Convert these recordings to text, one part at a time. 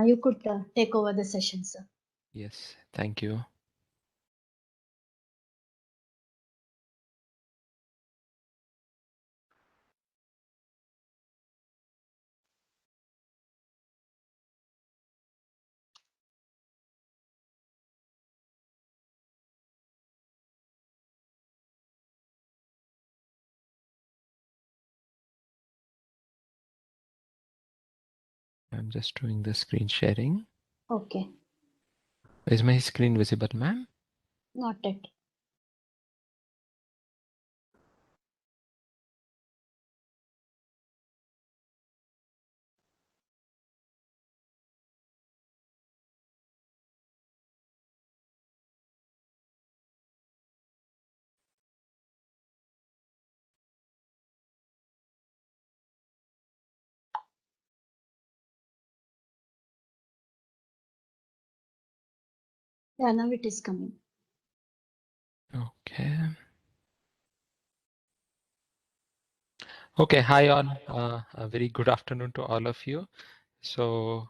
You could take over the session, sir. Yes, thank you. I'm just doing the screen sharing. Okay, Is my screen visible, ma'am? not yet. Yeah, now it is coming. Okay. Okay, hi all. A very good afternoon to all of you. So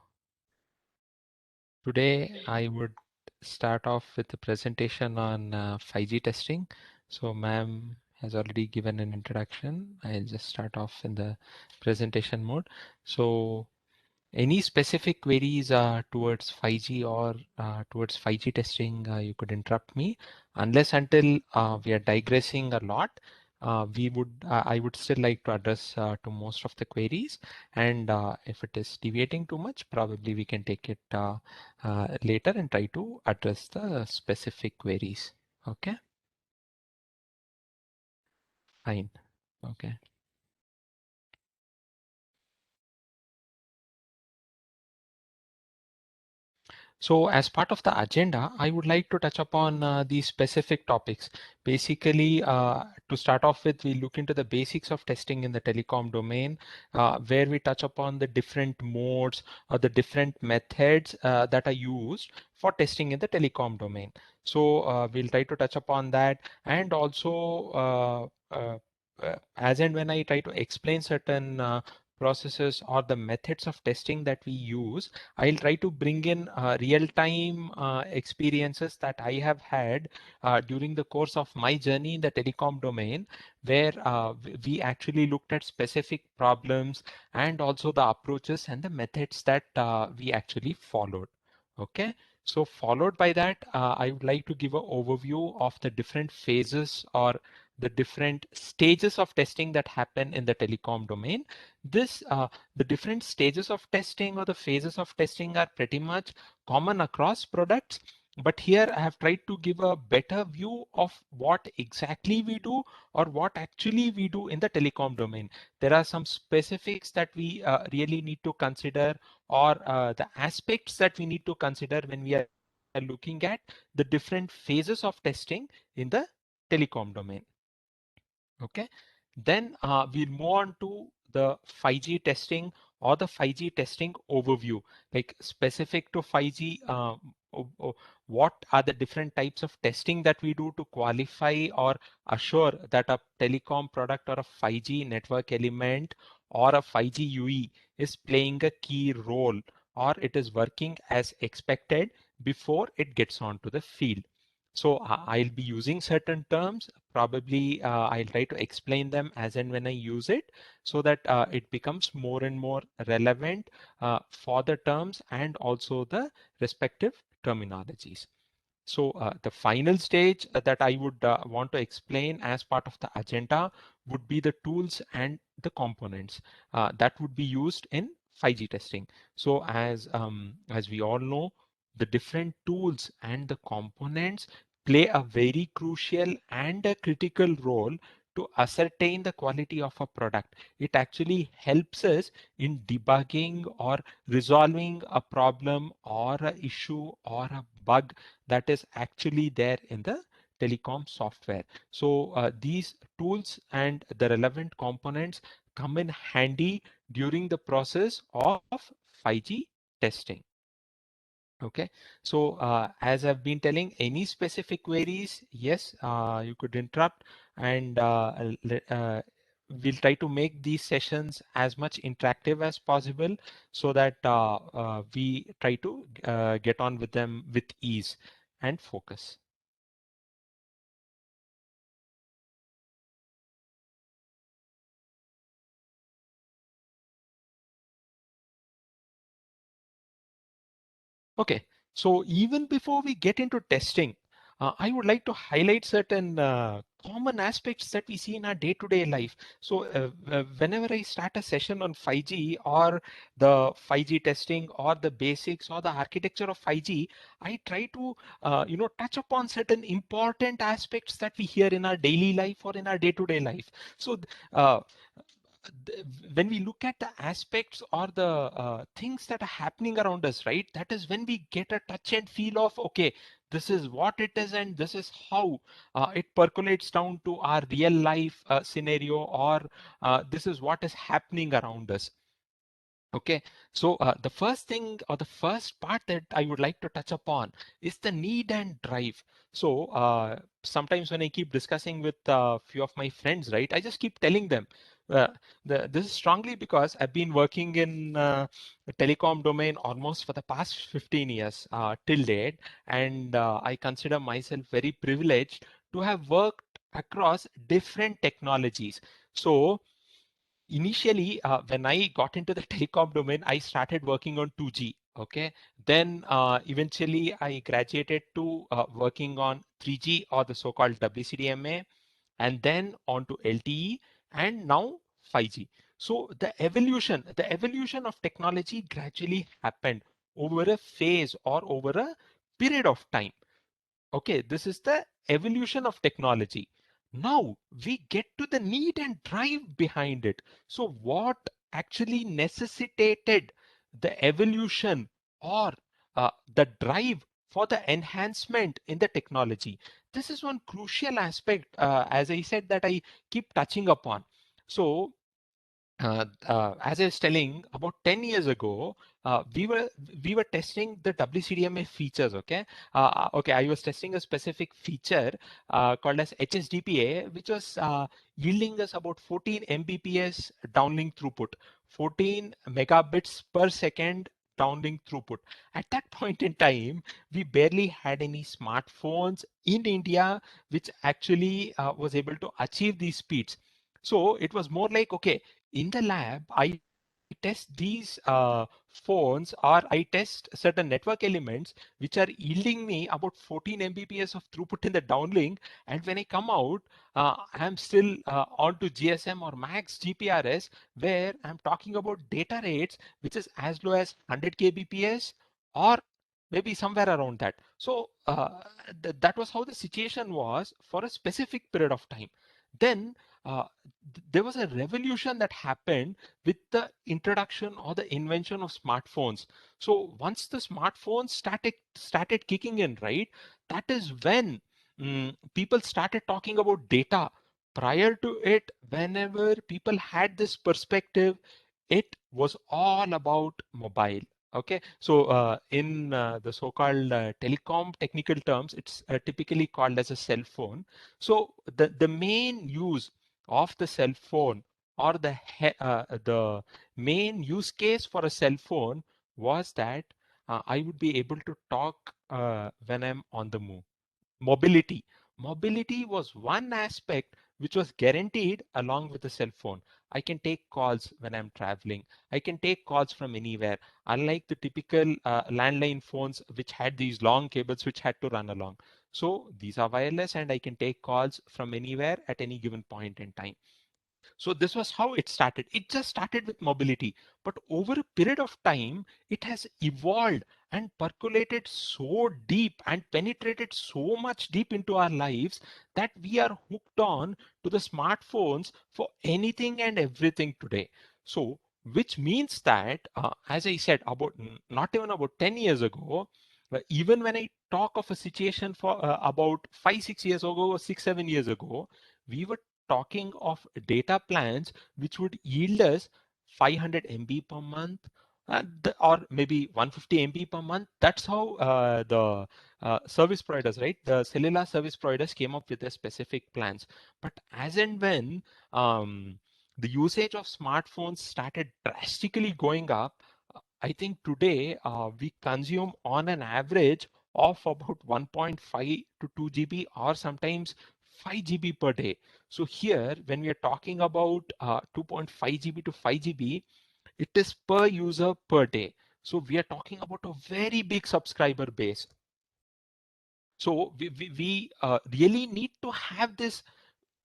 today I would start off with the presentation on 5G testing. So ma'am has already given an introduction. I'll just start off in the presentation mode. So any specific queries towards 5G or towards 5G testing, you could interrupt me. Unless until we are digressing a lot, I would still like to address to most of the queries. And if it is deviating too much, probably we can take it later and try to address the specific queries. Okay, fine. Okay. So as part of the agenda, I would like to touch upon these specific topics. Basically, to start off with, we look into the basics of testing in the telecom domain, where we touch upon the different modes or the different methods that are used for testing in the telecom domain. So we'll try to touch upon that, and also as and when I try to explain certain processes or the methods of testing that we use, I'll try to bring in real-time experiences that I have had during the course of my journey in the telecom domain, where we actually looked at specific problems and also the approaches and the methods that we actually followed. Okay. So followed by that, I would like to give an overview of the different phases or the different stages of testing that happen in the telecom domain. This the different stages of testing or the phases of testing are pretty much common across products. But here I have tried to give a better view of what exactly we do or what actually we do in the telecom domain. There are some specifics that we really need to consider, or the aspects that we need to consider when we are looking at the different phases of testing in the telecom domain. Okay, then we'll move on to the 5G testing or the 5G testing overview, like specific to 5G. What are the different types of testing that we do to qualify or assure that a telecom product or a 5G network element or a 5G UE is playing a key role or it is working as expected before it gets onto the field. So I'll be using certain terms. Probably I'll try to explain them as and when I use it, so that it becomes more and more relevant for the terms and also the respective terminologies. So the final stage that I would want to explain as part of the agenda would be the tools and the components that would be used in 5G testing. So as we all know, the different tools and the components play a very crucial and a critical role to ascertain the quality of a product. It actually helps us in debugging or resolving a problem or a issue or a bug that is actually there in the telecom software. So these tools and the relevant components come in handy during the process of 5G testing. Okay, so as I've been telling, any specific queries, yes, you could interrupt and we'll try to make these sessions as much interactive as possible so that we try to get on with them with ease and focus. Okay, so even before we get into testing, I would like to highlight certain common aspects that we see in our day-to-day life. So whenever I start a session on 5G or the 5G testing or the basics or the architecture of 5G, I try to touch upon certain important aspects that we hear in our daily life or in our day-to-day life. So uh, when we look at the aspects or the things that are happening around us, right, that is when we get a touch and feel of, okay, this is what it is and this is how it percolates down to our real life scenario, or this is what is happening around us. Okay, so the first thing or the first part that I would like to touch upon is the need and drive. So sometimes when I keep discussing with a few of my friends, right, I just keep telling them uh, this is strongly because I've been working in the telecom domain almost for the past 15 years till date, and I consider myself very privileged to have worked across different technologies. So initially, when I got into the telecom domain, I started working on 2G. Okay. Then eventually I graduated to working on 3G, or the so-called WCDMA, and then on to LTE, and now 5G. So the evolution of technology gradually happened over a phase or over a period of time. Okay, this is the evolution of technology. Now we get to the need and drive behind it. So what actually necessitated the evolution or the drive for the enhancement in the technology? This is one crucial aspect, as I said, that I keep touching upon. So as I was telling, about 10 years ago, we were testing the WCDMA features. Okay, okay, I was testing a specific feature called as HSDPA, which was yielding us about 14 Mbps downlink throughput, 14 megabits per second downlink throughput. At that point in time, we barely had any smartphones in India which actually was able to achieve these speeds. So it was more like, okay, in the lab, I test these phones, or I test certain network elements which are yielding me about 14 Mbps of throughput in the downlink. And when I come out, I'm still on to GSM or max GPRS, where I'm talking about data rates which is as low as 100 kbps, or maybe somewhere around that. So that was how the situation was for a specific period of time. Then uh, there was a revolution that happened with the introduction or the invention of smartphones. So once the smartphones started kicking in, right, that is when people started talking about data. Prior to it, whenever people had this perspective, it was all about mobile. Okay, so in the so-called telecom technical terms, it's typically called as a cell phone. So the main use of the cell phone, or the main use case for a cell phone, was that I would be able to talk when I'm on the move. Mobility. Mobility was one aspect which was guaranteed along with the cell phone. I can take calls when I'm traveling. I can take calls from anywhere. Unlike the typical landline phones which had these long cables which had to run along. So these are wireless and I can take calls from anywhere at any given point in time. So this was how it started. It just started with mobility, but over a period of time, it has evolved and percolated so deep and penetrated so much deep into our lives that we are hooked on to the smartphones for anything and everything today. So, which means that, as I said, about not even about 10 years ago, even when I talk of a situation for about 5, 6 years ago, or 6, 7 years ago, we were talking of data plans which would yield us 500 MB per month, or maybe 150 MB per month. That's how the service providers, right? The cellular service providers came up with their specific plans. But as and when the usage of smartphones started drastically going up. I think today we consume on an average of about 1.5 to 2 GB or sometimes 5 GB per day. So here, when we are talking about 2.5 GB to 5 GB, it is per user per day. So we are talking about a very big subscriber base. So we really need to have this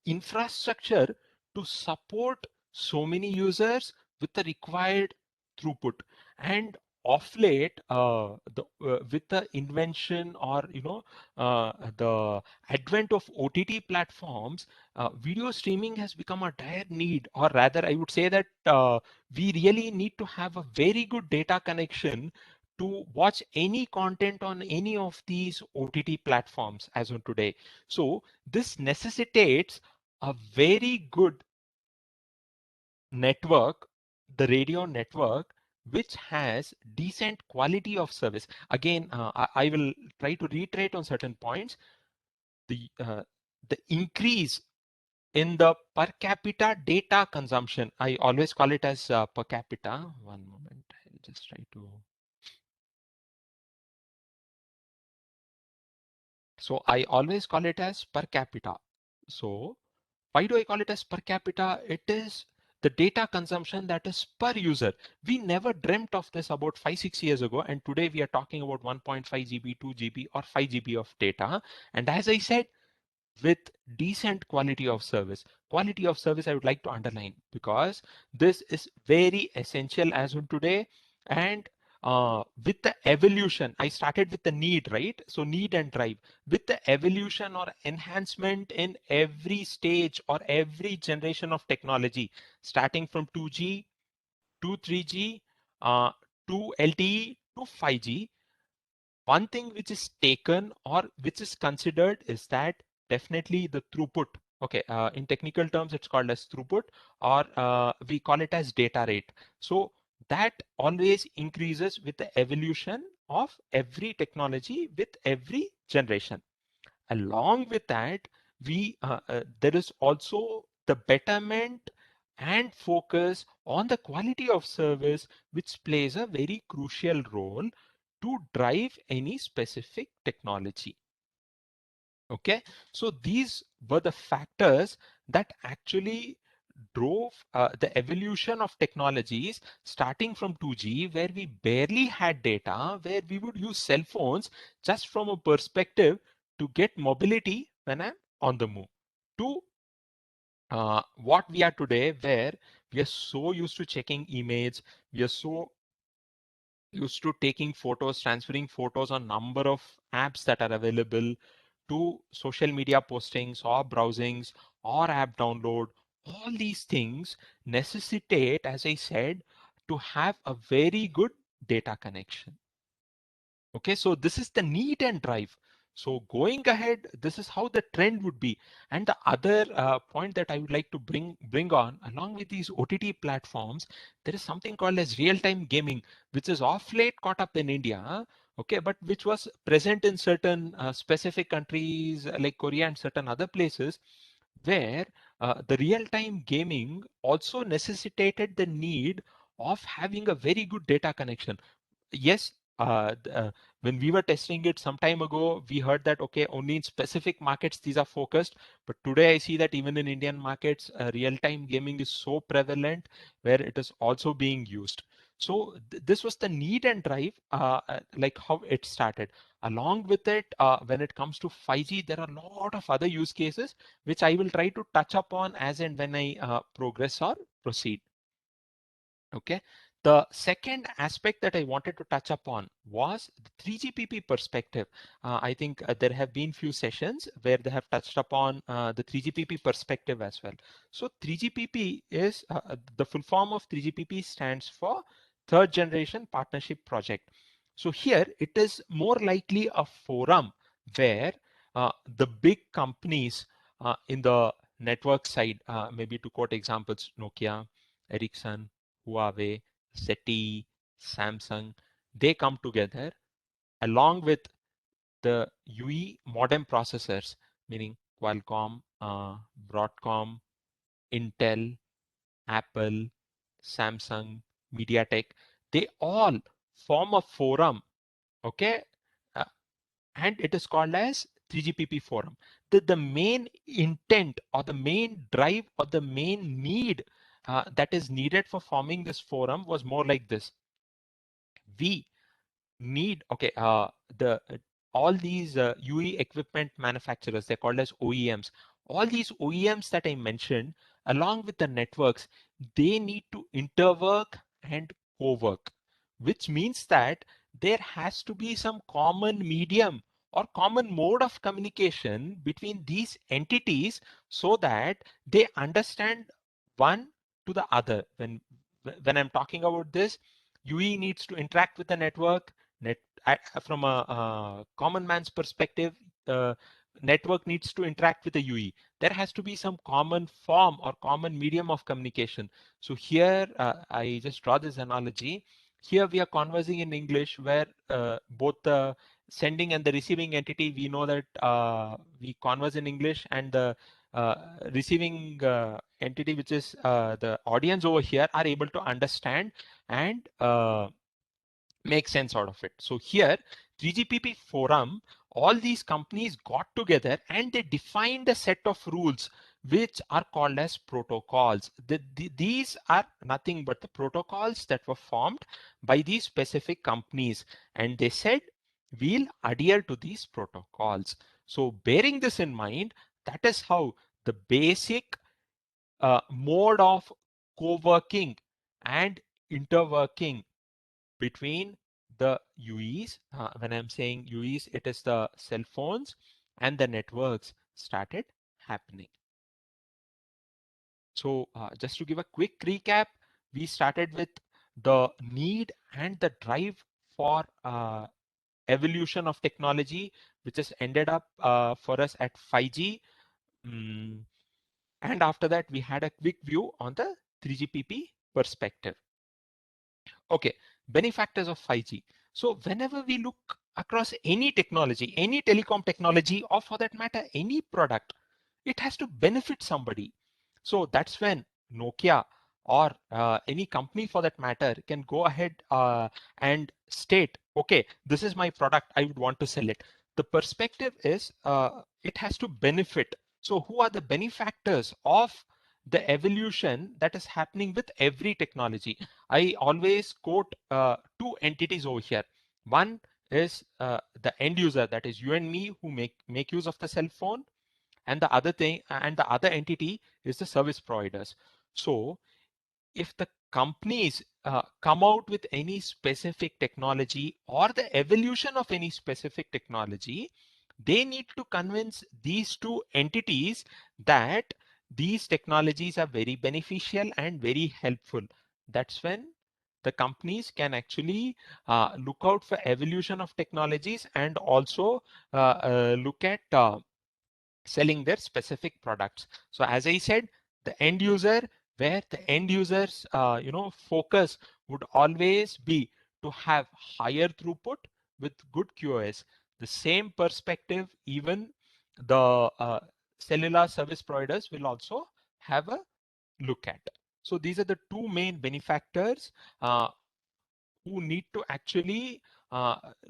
infrastructure to support so many users with the required throughput. And of late, with the invention or the advent of OTT platforms, video streaming has become a dire need, or rather I would say that we really need to have a very good data connection to watch any content on any of these OTT platforms as on today. So this necessitates a very good network, the radio network, which has decent quality of service. Again, I will try to reiterate on certain points. The uh, the increase in the per capita data consumption, I always call it as per capita. One moment, I'll just try to. So I always call it as per capita. So why do I call it as per capita? It is the data consumption that is per user. We never dreamt of this about 5, 6 years ago. And today we are talking about 1.5 GB, 2 GB or 5 GB of data. And as I said, with decent quality of service. Quality of service I would like to underline because this is very essential as of today. And with the evolution, I started with the need, right? So need and drive. With the evolution or enhancement in every stage or every generation of technology, starting from 2G to 3G, uh, to LTE to 5G, one thing which is taken or which is considered is that definitely the throughput. Okay, in technical terms, it's called as throughput, or we call it as data rate. So that always increases with the evolution of every technology with every generation. Along with that, there is also the betterment and focus on the quality of service, which plays a very crucial role to drive any specific technology. Okay, so these were the factors that actually drove the evolution of technologies, starting from 2G, where we barely had data, where we would use cell phones just from a perspective to get mobility when I'm on the move, to what we are today, where we are so used to checking emails, we are so used to taking photos, transferring photos on number of apps that are available, to social media postings or browsings or app download. All these things necessitate, as I said, to have a very good data connection. Okay, so this is the need and drive. So going ahead, this is how the trend would be. And the other point that I would like to bring on, along with these OTT platforms, there is something called as real-time gaming, which is off late caught up in India. Okay, but which was present in certain specific countries like Korea and certain other places, where the real-time gaming also necessitated the need of having a very good data connection. Yes, when we were testing it some time ago, we heard that, okay, only in specific markets these are focused. But today I see that even in Indian markets, real-time gaming is so prevalent where it is also being used. So this was the need and drive, like how it started. Along with it, when it comes to 5G, there are a lot of other use cases, which I will try to touch upon as and when I progress or proceed. Okay. The second aspect that I wanted to touch upon was the 3GPP perspective. I think there have been few sessions where they have touched upon the 3GPP perspective as well. So 3GPP is the full form of 3GPP stands for third generation partnership project. So here it is more likely a forum where the big companies in the network side, maybe to quote examples, Nokia, Ericsson, Huawei, ZTE, Samsung, they come together along with the UE modem processors, meaning Qualcomm, Broadcom, Intel, Apple, Samsung, MediaTek, they all form a forum, okay? Uh, and it is called as 3GPP forum. The main intent or the main drive or the main need that is needed for forming this forum was more like this. We need, okay, the all these UE equipment manufacturers, they're called as OEMs. All these OEMs that I mentioned, along with the networks, they need to interwork and co-work, which means that there has to be some common medium or common mode of communication between these entities so that they understand one to the other. When I'm talking about this, UE needs to interact with the network. Net, from a common man's perspective, uh, network needs to interact with the UE. There has to be some common form or common medium of communication. So here, I just draw this analogy. Here we are conversing in English where both the sending and the receiving entity, we know that we converse in English, and the uh, receiving entity, which is the audience over here, are able to understand and make sense out of it. So here, 3GPP forum, all these companies got together and they defined a set of rules which are called as protocols. These are nothing but the protocols that were formed by these specific companies, and they said we'll adhere to these protocols. So bearing this in mind, that is how the basic mode of co-working and interworking between the UEs. When I'm saying UEs, it is the cell phones and the networks started happening. So just to give a quick recap, we started with the need and the drive for evolution of technology, which has ended up for us at 5G. And after that, we had a quick view on the 3GPP perspective. Okay, benefactors of 5G. So whenever we look across any technology, any telecom technology, or for that matter, any product, it has to benefit somebody. So that's when Nokia or any company for that matter can go ahead and state, okay, this is my product, I would want to sell it. The perspective is it has to benefit. So who are the benefactors of the evolution that is happening with every technology? I always quote two entities over here. One is the end user, that is you and me, who make use of the cell phone, and the other thing, and the other entity is the service providers. So if the companies come out with any specific technology or the evolution of any specific technology, they need to convince these two entities that these technologies are very beneficial and very helpful. That's when the companies can actually look out for evolution of technologies and also look at selling their specific products. So as I said, the end user, where the end users focus would always be to have higher throughput with good QoS. The same perspective, even the cellular service providers will also have a look at. So these are the two main benefactors uh, who need to actually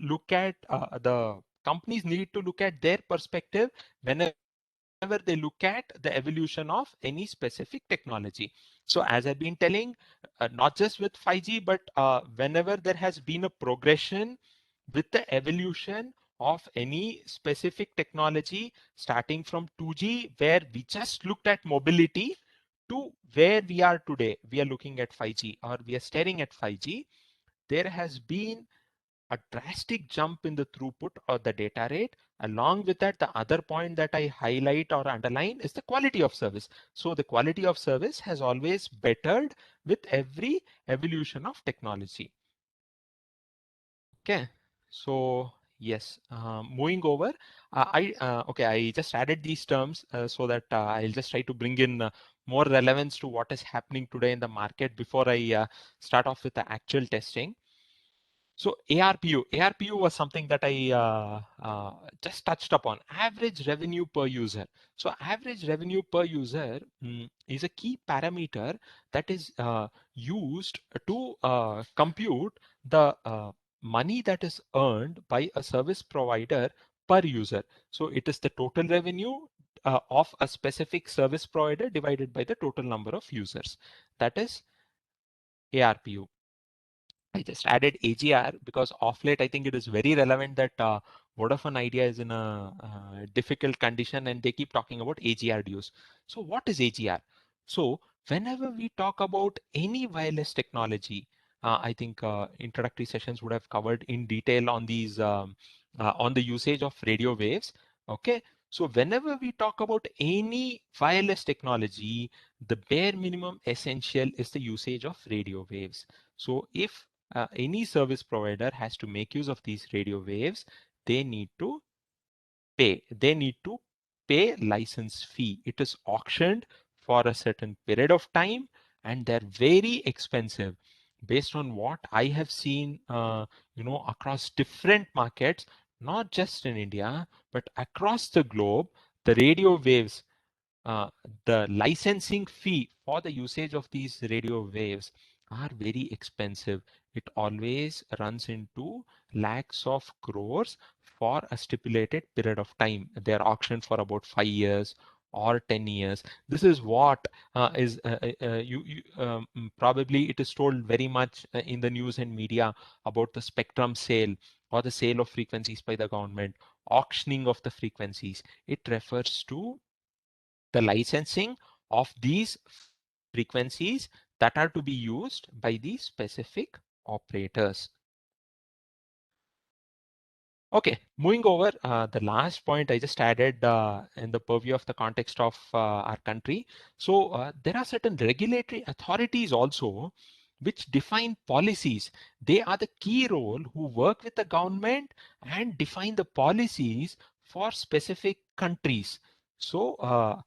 look at the companies need to look at their perspective whenever they look at the evolution of any specific technology. So as I've been telling, not just with 5G, but whenever there has been a progression with the evolution of any specific technology, starting from 2G, where we just looked at mobility, to where we are today, we are looking at 5G, or we are staring at 5G, there has been a drastic jump in the throughput or the data rate. Along with that, the other point that I highlight or underline is the quality of service. So the quality of service has always bettered with every evolution of technology. Okay, so yes, moving over, I just added these terms so that I'll just try to bring in more relevance to what is happening today in the market before I start off with the actual testing. So ARPU was something that I just touched upon. Average revenue per user. So average revenue per user is a key parameter that is used to compute the money that is earned by a service provider per user. So it is the total revenue of a specific service provider divided by the total number of users. That is ARPU. I just added AGR because off late I think it is very relevant that Vodafone Idea is in a difficult condition and they keep talking about AGR dues. So what is AGR? So whenever we talk about any wireless technology, I think introductory sessions would have covered in detail on these on the usage of radio waves. Okay, so whenever we talk about any wireless technology, the bare minimum essential is the usage of radio waves. So if any service provider has to make use of these radio waves, they need to pay license fee. It is auctioned for a certain period of time and they're very expensive. Based on what I have seen, across different markets, not just in India, but across the globe, the radio waves, uh, the licensing fee for the usage of these radio waves are very expensive. It always runs into lakhs of crores for a stipulated period of time. They're auctioned for about 5 years or 10 years. This is what is probably it is told very much in the news and media about the spectrum sale or the sale of frequencies by the government, auctioning of the frequencies. It refers to the licensing of these frequencies that are to be used by these specific operators. Okay, moving over, the last point I just added in the purview of the context of our country. So there are certain regulatory authorities also which define policies. They are the key role who work with the government and define the policies for specific countries. So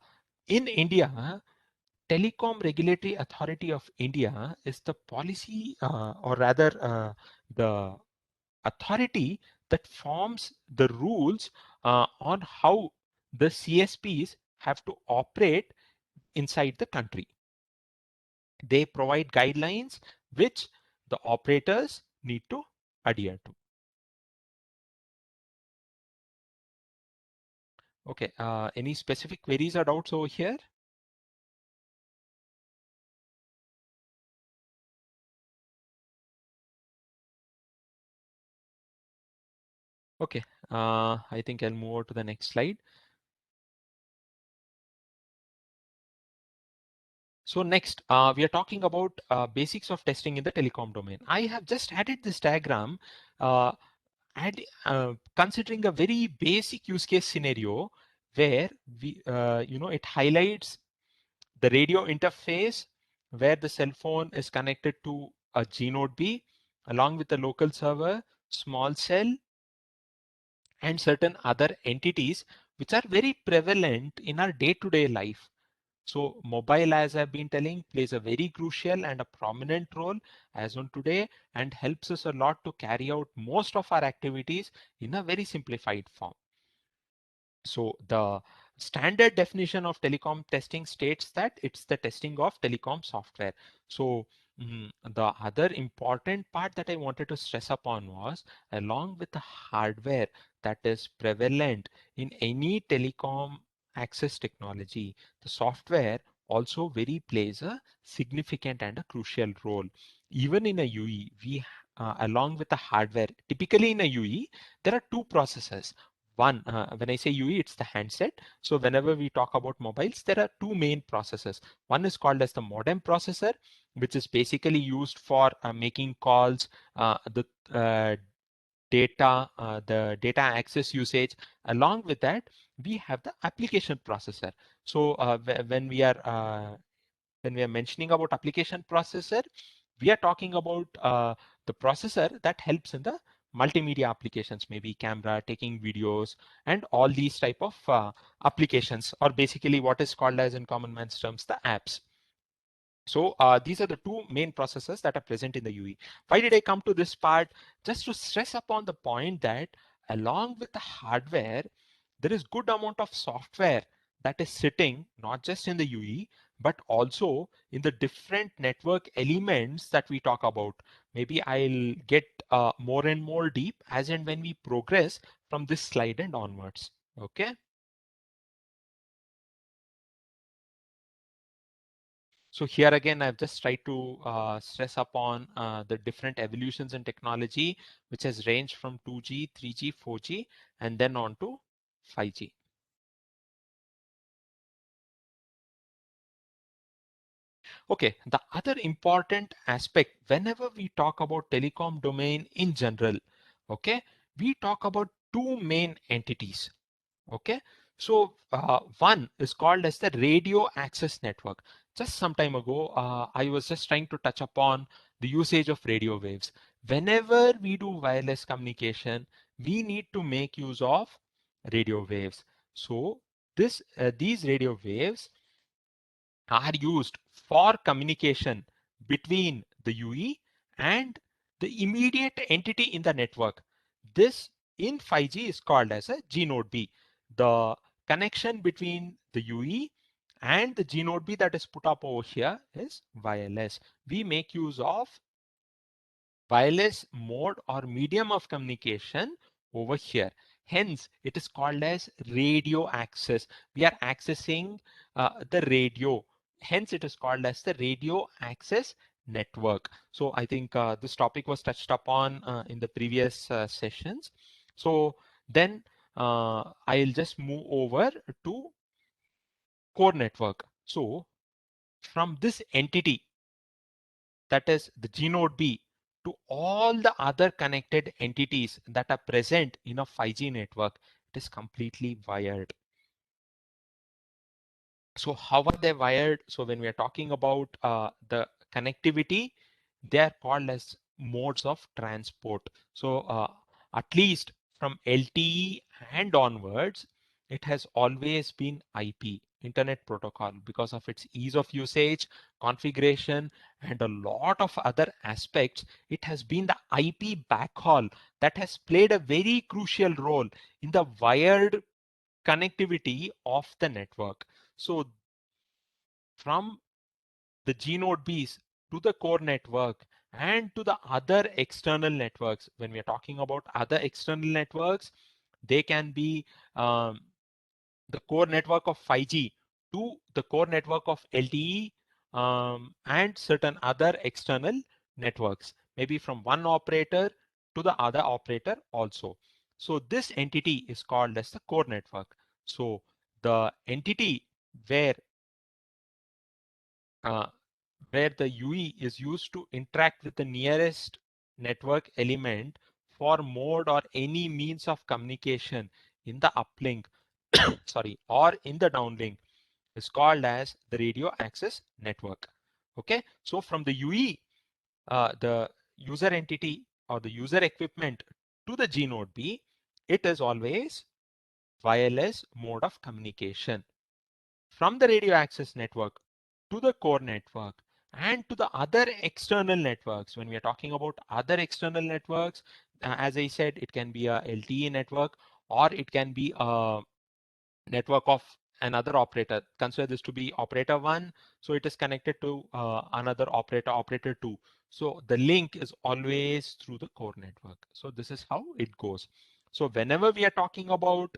in India, Telecom Regulatory Authority of India is the policy, or rather, the authority that forms the rules on how the CSPs have to operate inside the country. They provide guidelines which the operators need to adhere to. Okay, any specific queries or doubts over here? Okay, I think I'll move over to the next slide. So next, we are talking about basics of testing in the telecom domain. I have just added this diagram uh, considering a very basic use case scenario where it highlights the radio interface where the cell phone is connected to a G node B along with the local server, small cell, and certain other entities which are very prevalent in our day-to-day life. So mobile, as I've been telling, plays a very crucial and a prominent role as on today and helps us a lot to carry out most of our activities in a very simplified form. So the standard definition of telecom testing states that it's the testing of telecom software. So the other important part that I wanted to stress upon was along with the hardware that is prevalent in any telecom access technology, the software also very plays a significant and a crucial role. Even in a UE, we along with the hardware, typically in a UE, there are two processes. One, when I say UE, it's the handset. So whenever we talk about mobiles, there are two main processors. One is called as the modem processor, which is basically used for making calls, uh, the data access usage. Along with that, we have the application processor. So when we are mentioning about application processor, we are talking about the processor that helps in the multimedia applications, maybe camera, taking videos, and all these type of applications, or basically what is called as in common man's terms, the apps. So these are the two main processes that are present in the UE. Why did I come to this part? Just to stress upon the point that along with the hardware, there is good amount of software that is sitting not just in the UE, but also in the different network elements that we talk about. Maybe I'll get more and more deep as and when we progress from this slide and onwards. Okay. So here again, I've just tried to stress upon the different evolutions in technology, which has ranged from 2G, 3G, 4G, and then on to 5G. Okay, the other important aspect whenever we talk about telecom domain in general, okay, we talk about two main entities. Okay, so one is called as the radio access network. Just some time ago, I was just trying to touch upon the usage of radio waves. Whenever we do wireless communication, we need to make use of radio waves. So these radio waves are used for communication between the UE and the immediate entity in the network. This in 5G is called as a G node B. The connection between the UE and the G node B that is put up over here is wireless. We make use of wireless mode or medium of communication over here. Hence, it is called as radio access. We are accessing the radio. Hence, it is called as the radio access network. So I think this topic was touched upon in the previous sessions. So then I'll just move over to core network. So from this entity, that is the G node B, to all the other connected entities that are present in a 5G network, it is completely wired. So how are they wired? So when we are talking about the connectivity, they are called as modes of transport. So at least from LTE and onwards, it has always been IP, Internet Protocol, because of its ease of usage, configuration, and a lot of other aspects. It has been the IP backhaul that has played a very crucial role in the wired connectivity of the network. So from the G node Bs to the core network and to the other external networks. When we are talking about other external networks, they can be the core network of 5G to the core network of LTE and certain other external networks, maybe from one operator to the other operator also. So this entity is called as the core network. So the entity where uh, where the UE is used to interact with the nearest network element for mode or any means of communication in the uplink, sorry, or in the downlink is called as the radio access network. Okay, so from the UE, the user entity or the user equipment to the G node B, it is always wireless mode of communication. From the radio access network to the core network and to the other external networks. When we are talking about other external networks, as I said, it can be a LTE network or it can be a network of another operator. Consider this to be operator one. So it is connected to another operator, operator two. So the link is always through the core network. So this is how it goes. So whenever we are talking about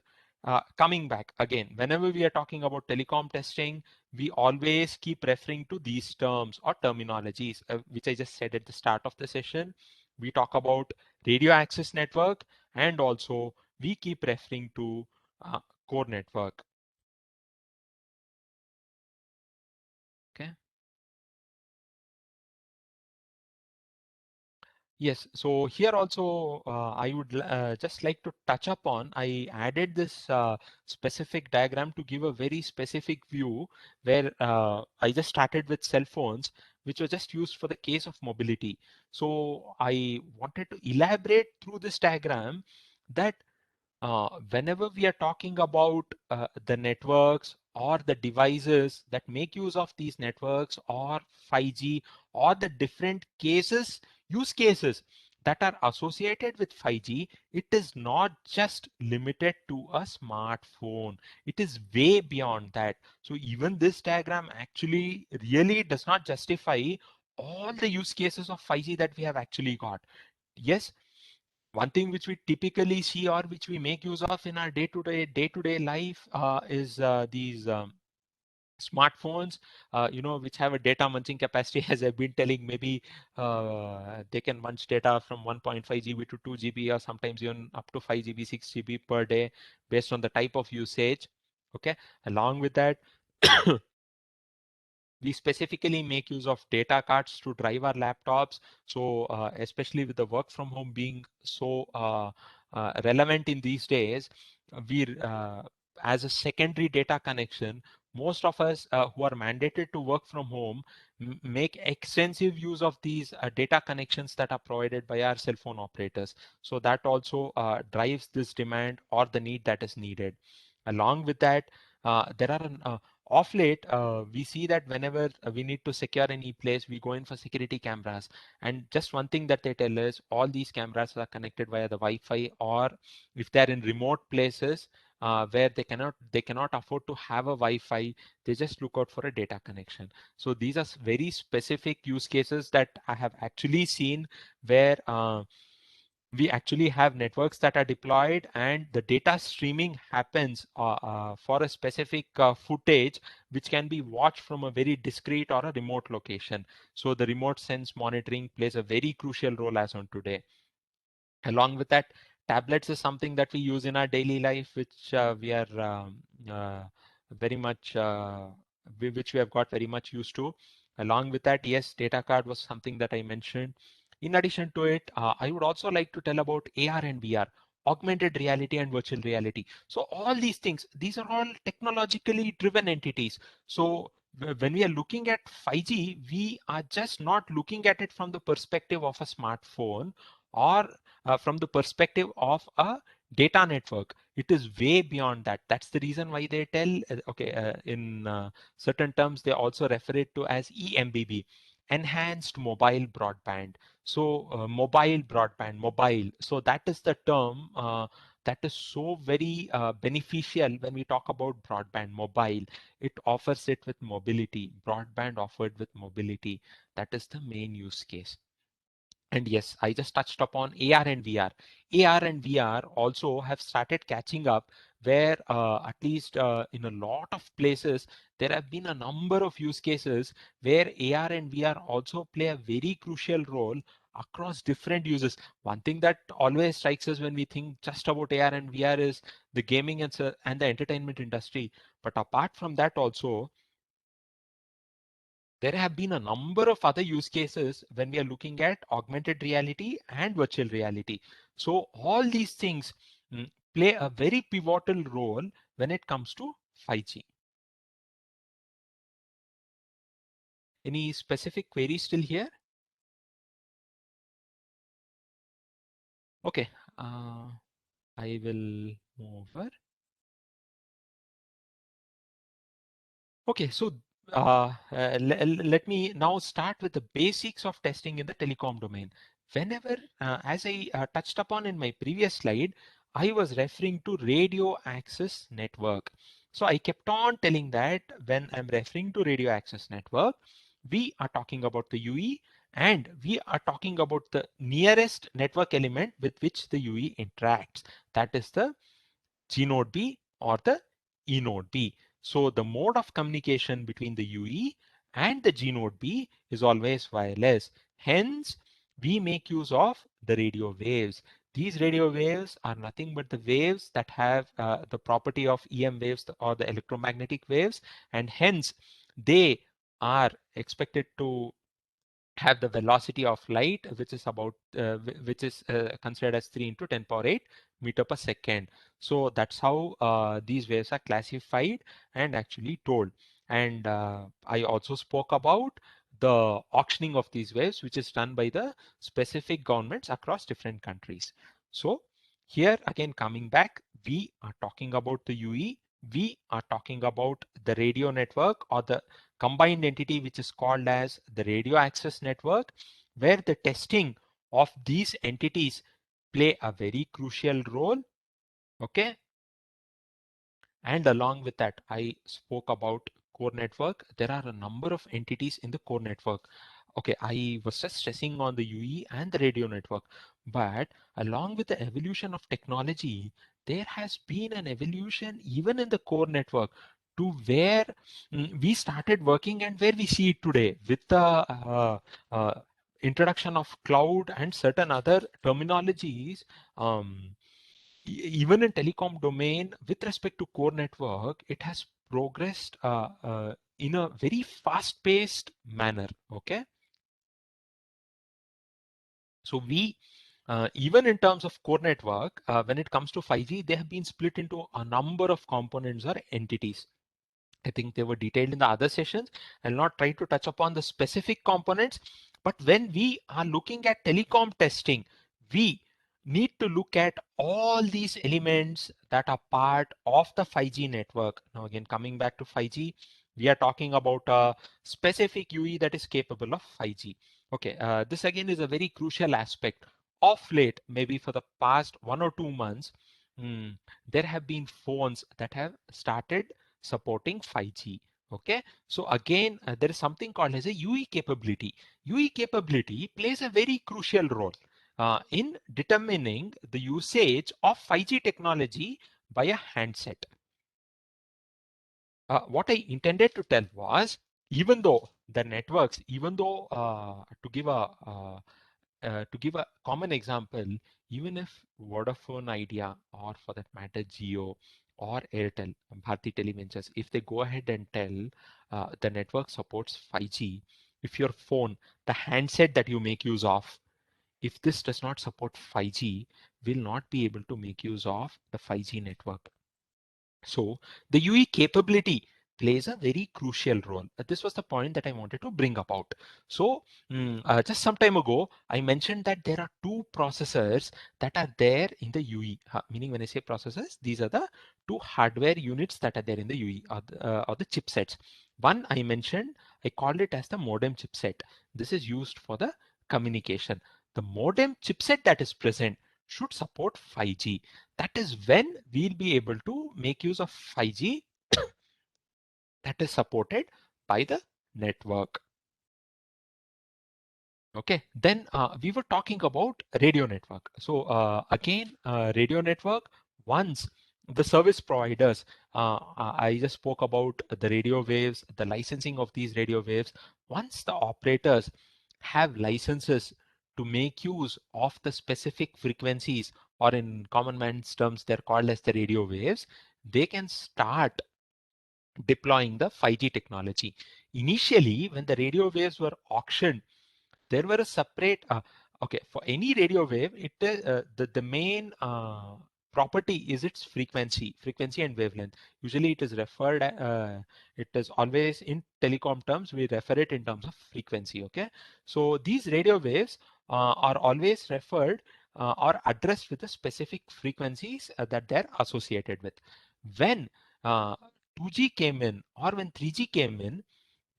coming back again, whenever we are talking about telecom testing, we always keep referring to these terms or terminologies, which I just said at the start of the session. We talk about radio access network and also we keep referring to uh, core network. Okay. Yes. So here also, I would just like to touch upon, I added this specific diagram to give a very specific view where I just started with cell phones, which were just used for the case of mobility. So I wanted to elaborate through this diagram that whenever we are talking about the networks or the devices that make use of these networks or 5G or the different use cases that are associated with 5G, it is not just limited to a smartphone. It is way beyond that. So even this diagram actually really does not justify all the use cases of 5G that we have actually got. Yes, one thing which we typically see or which we make use of in our day-to-day life is these smartphones, which have a data munching capacity. As I've been telling, maybe they can munch data from 1.5 GB to 2 GB, or sometimes even up to 5 GB, 6 GB per day, based on the type of usage. Okay, along with that, we specifically make use of data cards to drive our laptops. So especially with the work from home being so relevant in these days, we as a secondary data connection, most of us who are mandated to work from home make extensive use of these data connections that are provided by our cell phone operators. So that also drives this demand or the need that is needed. Along with that, there are off late, we see that whenever we need to secure any place, we go in for security cameras. And just one thing that they tell us, all these cameras are connected via the Wi-Fi, or if they're in remote places where they cannot afford to have a Wi-Fi, they just look out for a data connection. So these are very specific use cases that I have actually seen where we actually have networks that are deployed and the data streaming happens for a specific footage which can be watched from a very discrete or a remote location. So the remote sense monitoring plays a very crucial role as on today. Along with that, tablets is something that we use in our daily life, which we are very much, which we have got very much used to. Along with that, yes, data card was something that I mentioned. In addition to it, I would also like to tell about AR and VR, augmented reality and virtual reality. So all these things, these are all technologically driven entities. So when we are looking at 5G, we are just not looking at it from the perspective of a smartphone or from the perspective of a data network. It is way beyond that. That's the reason why they tell, in certain terms, they also refer it to as EMBB, enhanced mobile broadband. So mobile broadband, mobile. So that is the term that is so very beneficial when we talk about broadband, mobile. It offers it with mobility, broadband offered with mobility. That is the main use case. And yes, I just touched upon AR and VR. AR and VR also have started catching up where at least in a lot of places, there have been a number of use cases where AR and VR also play a very crucial role across different uses. One thing that always strikes us when we think just about AR and VR is the gaming and the entertainment industry. But apart from that also, there have been a number of other use cases when we are looking at augmented reality and virtual reality. So all these things play a very pivotal role when it comes to 5G. Any specific queries still here? Okay, I will move over. Okay, so let me now start with the basics of testing in the telecom domain. Whenever, as I touched upon in my previous slide, I was referring to radio access network. So I kept on telling that when I'm referring to radio access network, we are talking about the UE and we are talking about the nearest network element with which the UE interacts. That is the G node B or the E node B. So the mode of communication between the UE and the G node B is always wireless. Hence, we make use of the radio waves. These radio waves are nothing but the waves that have the property of EM waves or the electromagnetic waves, and hence they are expected to have the velocity of light, which is about which is considered as 3 into 10 power 8 meter per second. So that's how these waves are classified and actually told. And I also spoke about the auctioning of these waves, which is done by the specific governments across different countries. So here again, coming back, we are talking about the UE, we are talking about the radio network or the combined entity which is called as the radio access network, where the testing of these entities play a very crucial role. Okay. And along with that, I spoke about core network. There are a number of entities in the core network. Okay, I was just stressing on the UE and the radio network, but along with the evolution of technology, there has been an evolution even in the core network to where we started working and where we see it today with the introduction of cloud and certain other terminologies. Um, Even in telecom domain with respect to core network, it has progressed in a very fast paced manner. Okay. So we even in terms of core network, when it comes to 5G, they have been split into a number of components or entities. I think they were detailed in the other sessions. I'll not try to touch upon the specific components, but when we are looking at telecom testing, we need to look at all these elements that are part of the 5G network. Now, again, coming back to 5G, we are talking about a specific UE that is capable of 5G. Okay, this again is a very crucial aspect. Of late, maybe for the past 1 or 2 months, there have been phones that have started supporting 5G. Okay, so again, there is something called as a UE capability. UE capability plays a very crucial role in determining the usage of 5G technology by a handset. What I intended to tell was, even though the networks, even though to give a common example, even if Vodafone Idea, or for that matter Jio or Airtel, Bharti Televentures, if they go ahead and tell the network supports 5G, if your phone, the handset that you make use of, if this does not support 5G, will not be able to make use of the 5G network. So the UE capability plays a very crucial role. This was the point that I wanted to bring about. So just some time ago, I mentioned that there are two processors that are there in the UE. Meaning when I say processors, these are the two hardware units that are there in the UE, or the chipsets. One I mentioned, I called it as the modem chipset. This is used for the communication. The modem chipset that is present should support 5G. That is when we'll be able to make use of 5G that is supported by the network. Okay, then we were talking about radio network. So again, radio network, once the service providers, I just spoke about the radio waves, the licensing of these radio waves. Once the operators have licenses to make use of the specific frequencies, or in common man's terms, they're called as the radio waves, they can start deploying the 5G technology. Initially, when the radio waves were auctioned, there were a separate okay, for any radio wave, it the main property is its frequency and wavelength. Usually it is referred it is always in telecom terms, we refer it in terms of frequency. Okay, so these radio waves are always referred or addressed with the specific frequencies that they're associated with. When 2G came in, or when 3G came in,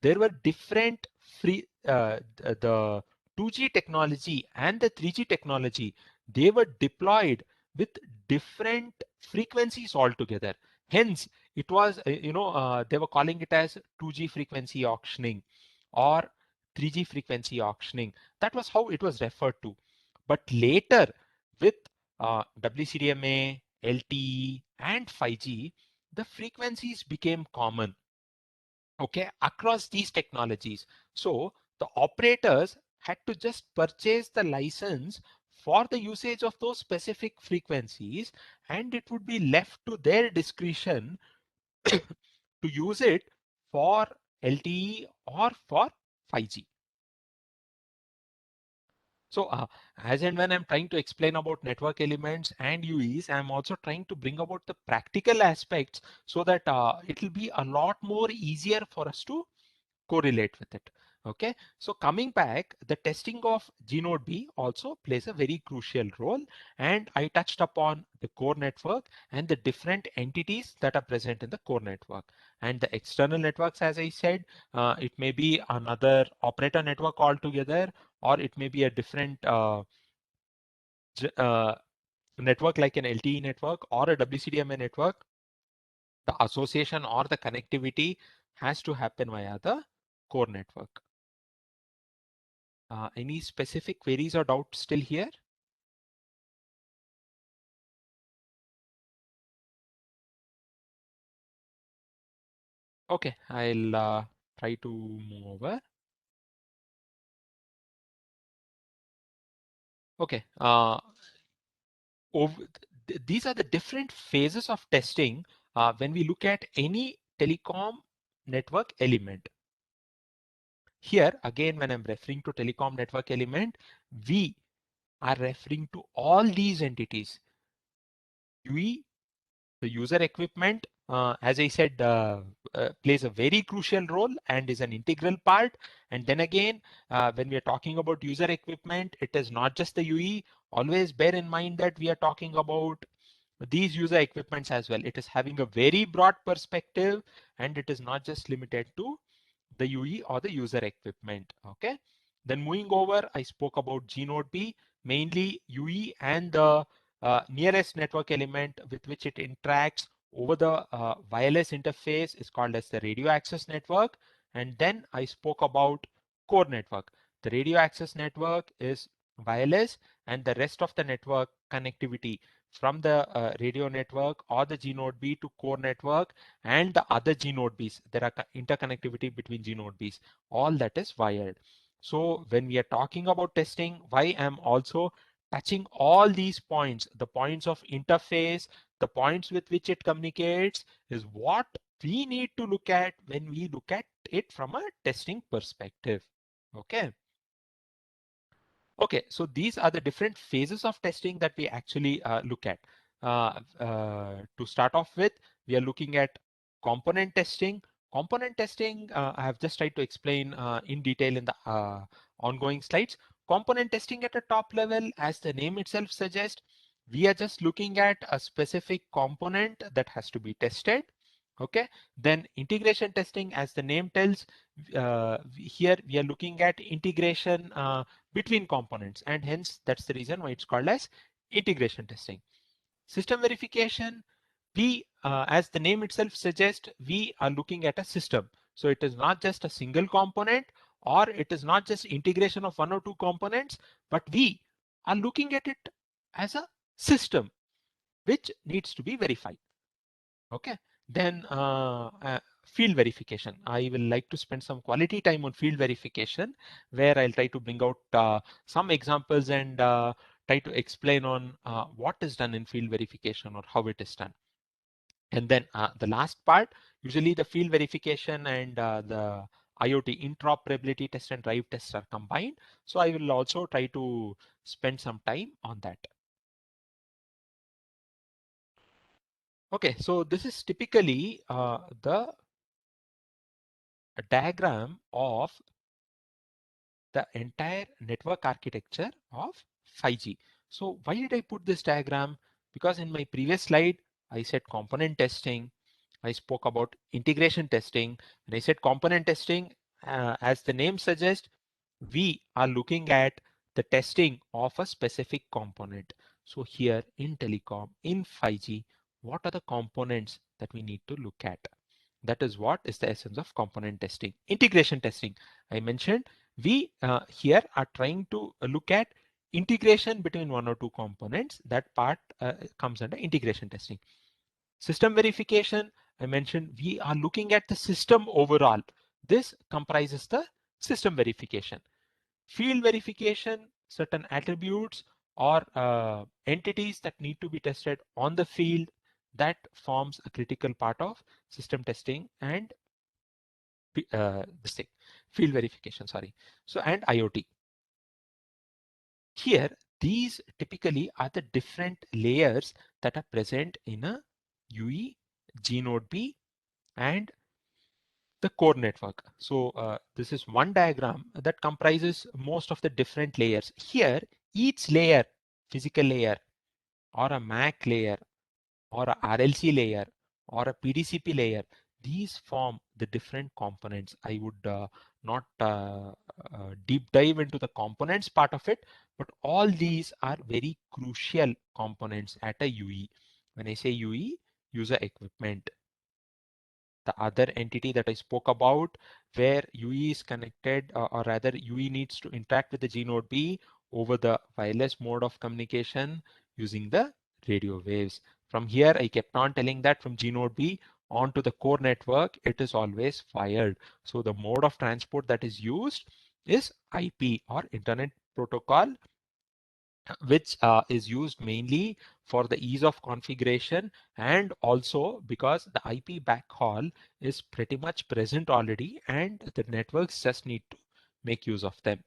there were different the 2G technology and the 3G technology, they were deployed with different frequencies altogether. Hence, it was, they were calling it as 2G frequency auctioning or 3G frequency auctioning. That was how it was referred to. But later, with WCDMA, LTE, and 5G, the frequencies became common, okay, across these technologies. So the operators had to just purchase the license for the usage of those specific frequencies, and it would be left to their discretion to use it for LTE or for 5G. So as and when I'm trying to explain about network elements and UEs, I'm also trying to bring about the practical aspects so that it will be a lot more easier for us to correlate with it. Okay, so coming back, the testing of G node B also plays a very crucial role, and I touched upon the core network and the different entities that are present in the core network. And the external networks, as I said, it may be another operator network altogether, or it may be a different network like an LTE network or a WCDMA network. The association or the connectivity has to happen via the core network. Any specific queries or doubts still here? Okay, I'll try to move over. Okay, these are the different phases of testing when we look at any telecom network element. Here, again, when I'm referring to telecom network element, we are referring to all these entities. UE, the user equipment, as I said, plays a very crucial role and is an integral part. And then again, when we are talking about user equipment, it is not just the UE. Always bear in mind that we are talking about these user equipments as well. It is having a very broad perspective, and it is not just limited to the UE or the user equipment. Okay. Then moving over, I spoke about G node B, mainly UE and the nearest network element with which it interacts over the wireless interface is called as the radio access network. And then I spoke about core network. The radio access network is wireless, and the rest of the network connectivity from the radio network or the G node B to core network and the other G node Bs. There are interconnectivity between G node Bs. All that is wired. So when we are talking about testing, why I'm also touching all these points, the points of interface, the points with which it communicates, is what we need to look at when we look at it from a testing perspective. Okay. Okay, so these are the different phases of testing that we actually look at. To start off with, we are looking at component testing. Component testing, I have just tried to explain in detail in the ongoing slides. Component testing at a top level, as the name itself suggests, we are just looking at a specific component that has to be tested. Okay, then integration testing, as the name tells, here we are looking at integration between components, and hence that's the reason why it's called as integration testing. System verification, we as the name itself suggests, we are looking at a system. So it is not just a single component, or it is not just integration of one or two components, but we are looking at it as a system which needs to be verified. Okay, then field verification. I will like to spend some quality time on field verification, where I'll try to bring out some examples and try to explain on what is done in field verification or how it is done. And then the last part, usually the field verification and the IoT interoperability test and drive tests are combined. So I will also try to spend some time on that. Okay, so this is typically the diagram of the entire network architecture of 5G. So why did I put this diagram? Because in my previous slide, I said component testing. I spoke about integration testing. And I said component testing, as the name suggests, we are looking at the testing of a specific component. So here in telecom, in 5G, what are the components that we need to look at? That is what is the essence of component testing. Integration testing, I mentioned, we here are trying to look at integration between one or two components. That part comes under integration testing. System verification, I mentioned, we are looking at the system overall. This comprises the system verification. Field verification, certain attributes or entities that need to be tested on the field, that forms a critical part of system testing and this thing, field verification, sorry. So, and IoT. Here, these typically are the different layers that are present in a UE, G node B, and the core network. So this is one diagram that comprises most of the different layers. Here, each layer, physical layer or a MAC layer or a RLC layer or a PDCP layer, these form the different components. I would not deep dive into the components part of it, but all these are very crucial components at a UE. When I say UE, user equipment. The other entity that I spoke about where UE is connected, or rather UE needs to interact with the G node B over the wireless mode of communication using the radio waves. From here, I kept on telling that from G node B onto the core network, it is always wired. So the mode of transport that is used is IP or Internet Protocol, which is used mainly for the ease of configuration and also because the IP backhaul is pretty much present already and the networks just need to make use of them.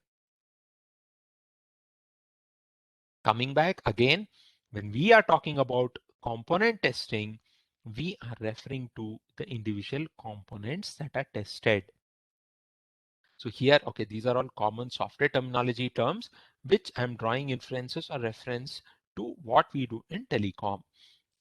Coming back again, when we are talking about component testing, we are referring to the individual components that are tested. So here, okay, these are all common software terminology terms, which I'm drawing inferences or reference to what we do in telecom.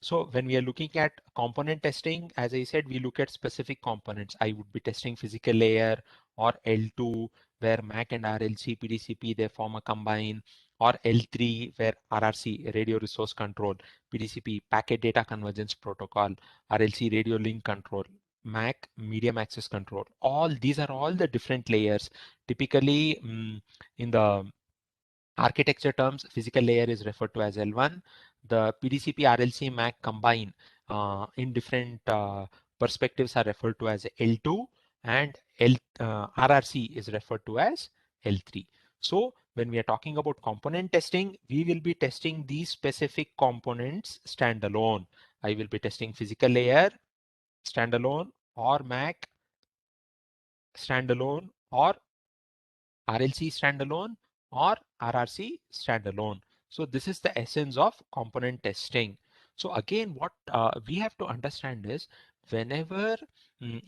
So when we are looking at component testing, as I said, we look at specific components. I would be testing physical layer or L2, where MAC and RLC, PDCP, they form a combine, or L3, where RRC, radio resource control, PDCP, packet data convergence protocol, RLC, radio link control, MAC, medium access control. All these are all the different layers. Typically, in the architecture terms, physical layer is referred to as L1. The PDCP, RLC, MAC combine in different perspectives are referred to as L2, and RRC is referred to as L3. So when we are talking about component testing, we will be testing these specific components standalone. I will be testing physical layer standalone or MAC standalone or RLC standalone or RRC standalone. So this is the essence of component testing. So again, what we have to understand is whenever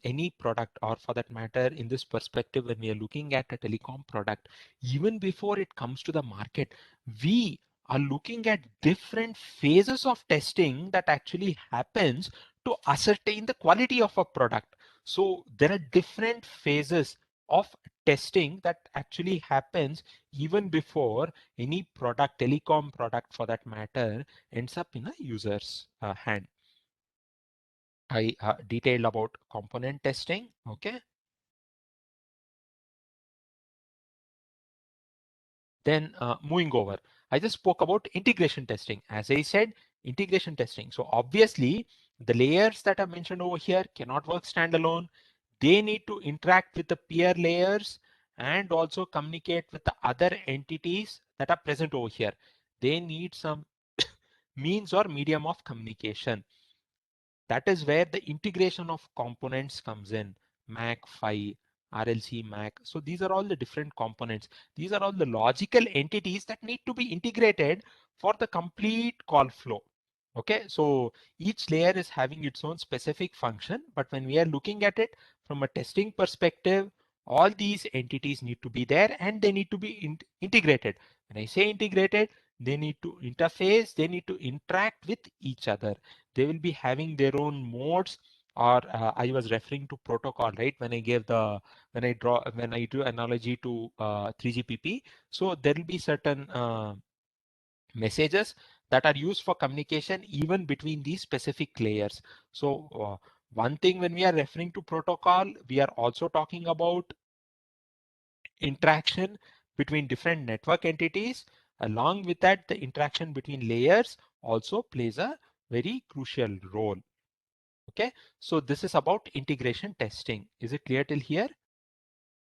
any product, or for that matter, in this perspective, when we are looking at a telecom product, even before it comes to the market, we are looking at different phases of testing that actually happens to ascertain the quality of a product. So there are different phases of testing that actually happens even before any product, telecom product for that matter, ends up in a user's hand. I detailed about component testing. Okay. Then moving over, I just spoke about integration testing. As I said, integration testing. So obviously the layers that are mentioned over here cannot work standalone. They need to interact with the peer layers and also communicate with the other entities that are present over here. They need some means or medium of communication. That is where the integration of components comes in. MAC, PHY, RLC, MAC. So these are all the different components. These are all the logical entities that need to be integrated for the complete call flow. Okay, so each layer is having its own specific function, but when we are looking at it from a testing perspective, all these entities need to be there and they need to be integrated. When I say integrated, they need to interface, they need to interact with each other. They will be having their own modes, or I was referring to protocol, right? When I gave the, when I do analogy to 3GPP, so there will be certain messages that are used for communication even between these specific layers. So one thing, when we are referring to protocol, we are also talking about interaction between different network entities. Along with that, the interaction between layers also plays a very crucial role. Okay, so this is about integration testing. Is it clear till here?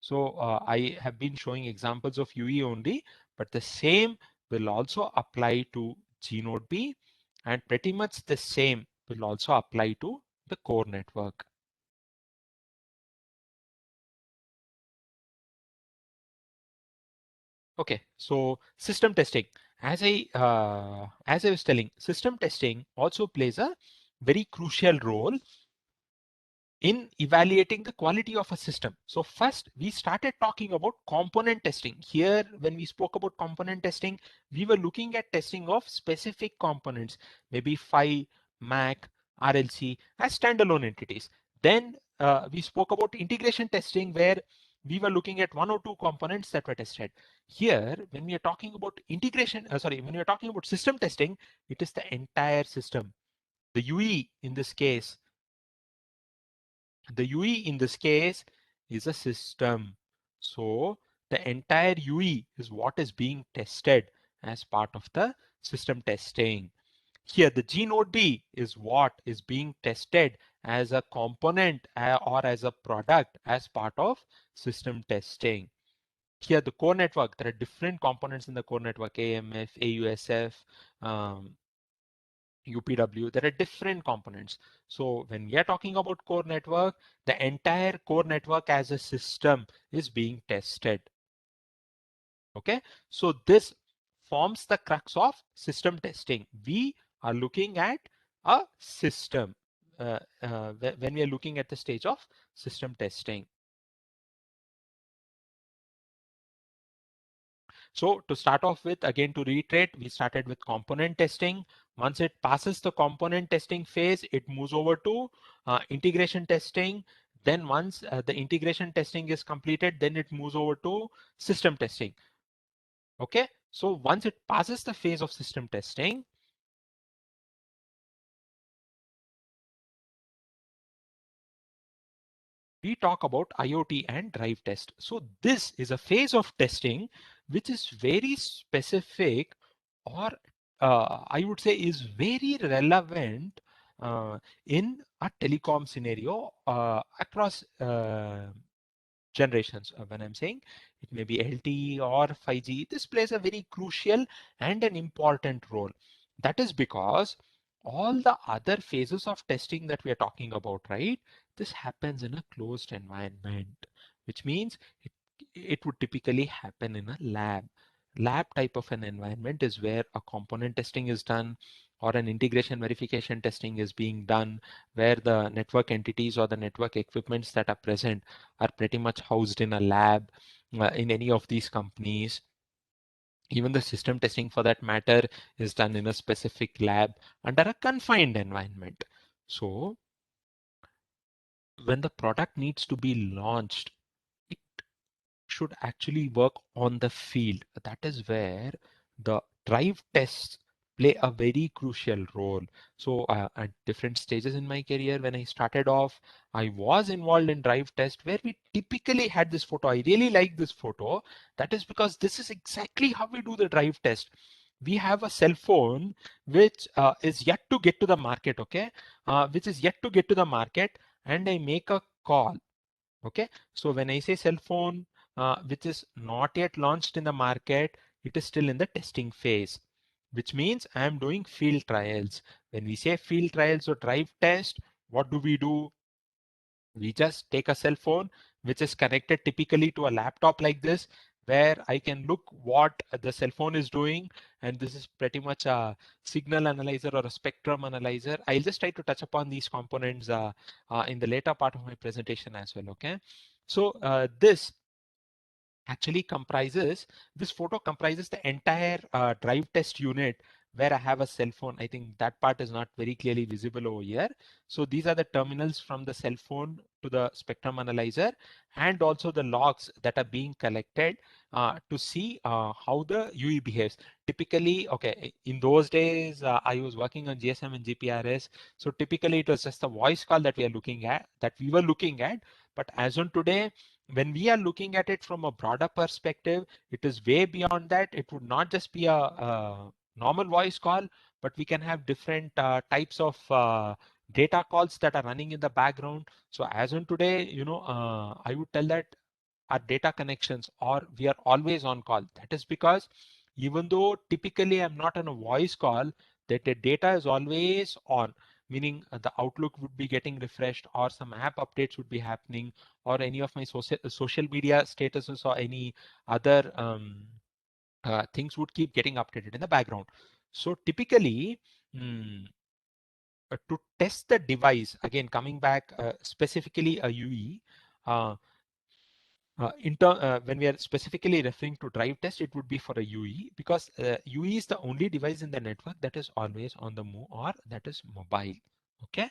So I have been showing examples of UE only, but the same will also apply to G node B, and pretty much the same will also apply to the core network. Okay, so system testing. As I was telling, system testing also plays a very crucial role in evaluating the quality of a system. So first we started talking about component testing. Here when we spoke about component testing, we were looking at testing of specific components, maybe Phi, Mac, RLC as standalone entities. Then we spoke about integration testing where we were looking at one or two components that were tested. Here when we are talking about integration, when we are talking about system testing, it is the entire system. The UE in this case, the UE in this case is a system. So the entire UE is what is being tested as part of the system testing. Here the G node B is what is being tested as a component or as a product as part of system testing. Here the core network, there are different components in the core network, AMF, AUSF, UPW, there are different components. So when we are talking about core network, the entire core network as a system is being tested. Okay, so this forms the crux of system testing. We are looking at a system when we are looking at the stage of system testing. So to start off with, again to reiterate, we started with component testing. Once it passes the component testing phase, it moves over to integration testing. Then once the integration testing is completed, then it moves over to system testing. Okay, so once it passes the phase of system testing, we talk about IoT and drive test. So this is a phase of testing which is very specific, or I would say is very relevant in a telecom scenario across generations. When I'm saying it may be LTE or 5G, this plays a very crucial and an important role. That is because all the other phases of testing that we are talking about, right? This happens in a closed environment, which means it would typically happen in a lab. Lab type of an environment is where a component testing is done or an integration verification testing is being done, where the network entities or the network equipments that are present are pretty much housed in a lab in any of these companies. Even the system testing for that matter is done in a specific lab under a confined environment. So when the product needs to be launched, it should actually work on the field. That is where the drive tests play a very crucial role. So at different stages in my career, when I started off, I was involved in drive test where we typically had this photo. I really like this photo. That is because this is exactly how we do the drive test. We have a cell phone which is yet to get to the market, okay, which is yet to get to the market, and I make a call. Okay, so when I say cell phone which is not yet launched in the market, it is still in the testing phase, which means I am doing field trials. When we say field trials or drive test, what do? We just take a cell phone which is connected typically to a laptop like this, where I can look what the cell phone is doing, and this is pretty much a signal analyzer or a spectrum analyzer. I'll just try to touch upon these components in the later part of my presentation as well. Okay, so this photo comprises the entire drive test unit where I have a cell phone. I think that part is not very clearly visible over here. So these are the terminals from the cell phone to the spectrum analyzer, and also the logs that are being collected to see how the UE behaves. Typically, okay, in those days, I was working on GSM and GPRS. So typically it was just a voice call that we were looking at. But as on today, when we are looking at it from a broader perspective, it is way beyond that. It would not just be a normal voice call, but we can have different types of data calls that are running in the background. So as on today, I would tell that our data connections, or we are always on call. That is because even though typically I'm not on a voice call, that the data is always on, meaning the Outlook would be getting refreshed, or some app updates would be happening, or any of my social media statuses or any other things would keep getting updated in the background. So typically, mm, to test the device, again coming back specifically a UE, when we are specifically referring to drive test, it would be for a UE, because UE is the only device in the network that is always on the move or that is mobile. Okay,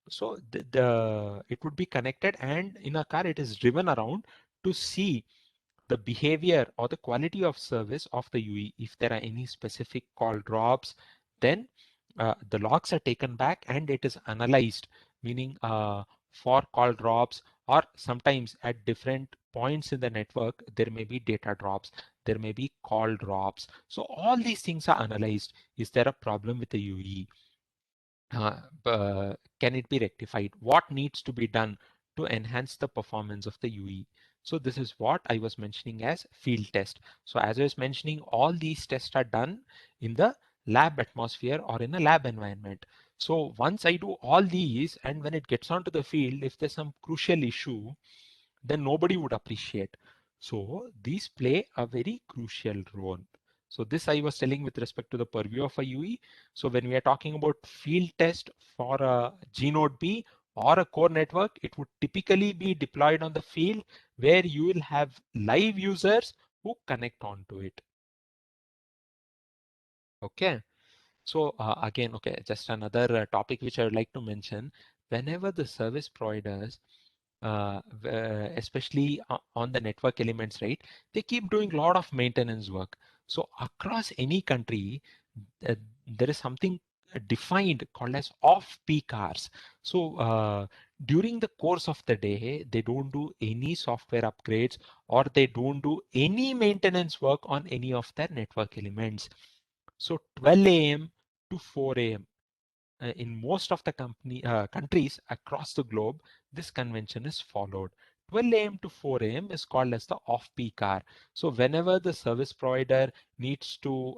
so it would be connected, and in a car it is driven around to see the behavior or the quality of service of the UE. If there are any specific call drops, then the logs are taken back and it is analyzed, meaning for call drops, or sometimes at different points in the network, there may be data drops, there may be call drops. So all these things are analyzed. Is there a problem with the UE? Can it be rectified? What needs to be done to enhance the performance of the UE? So this is what I was mentioning as field test. So as I was mentioning, all these tests are done in the lab atmosphere or in a lab environment. So once I do all these, and when it gets onto the field, if there's some crucial issue, then nobody would appreciate. So these play a very crucial role. So this I was telling with respect to the purview of a UE. So when we are talking about field test for a G node B or a core network, it would typically be deployed on the field where you will have live users who connect onto it. Okay. So again, okay, just another topic which I would like to mention. Whenever the service providers, especially on the network elements, right, they keep doing a lot of maintenance work. So across any country, uh, there is something defined called as off-peak hours. So during the course of the day, they don't do any software upgrades or they don't do any maintenance work on any of their network elements. So 12 a.m. to 4 a.m. In most of the countries across the globe, this convention is followed. 12 a.m. to 4 a.m. is called as the off-peak hour. So whenever the service provider needs to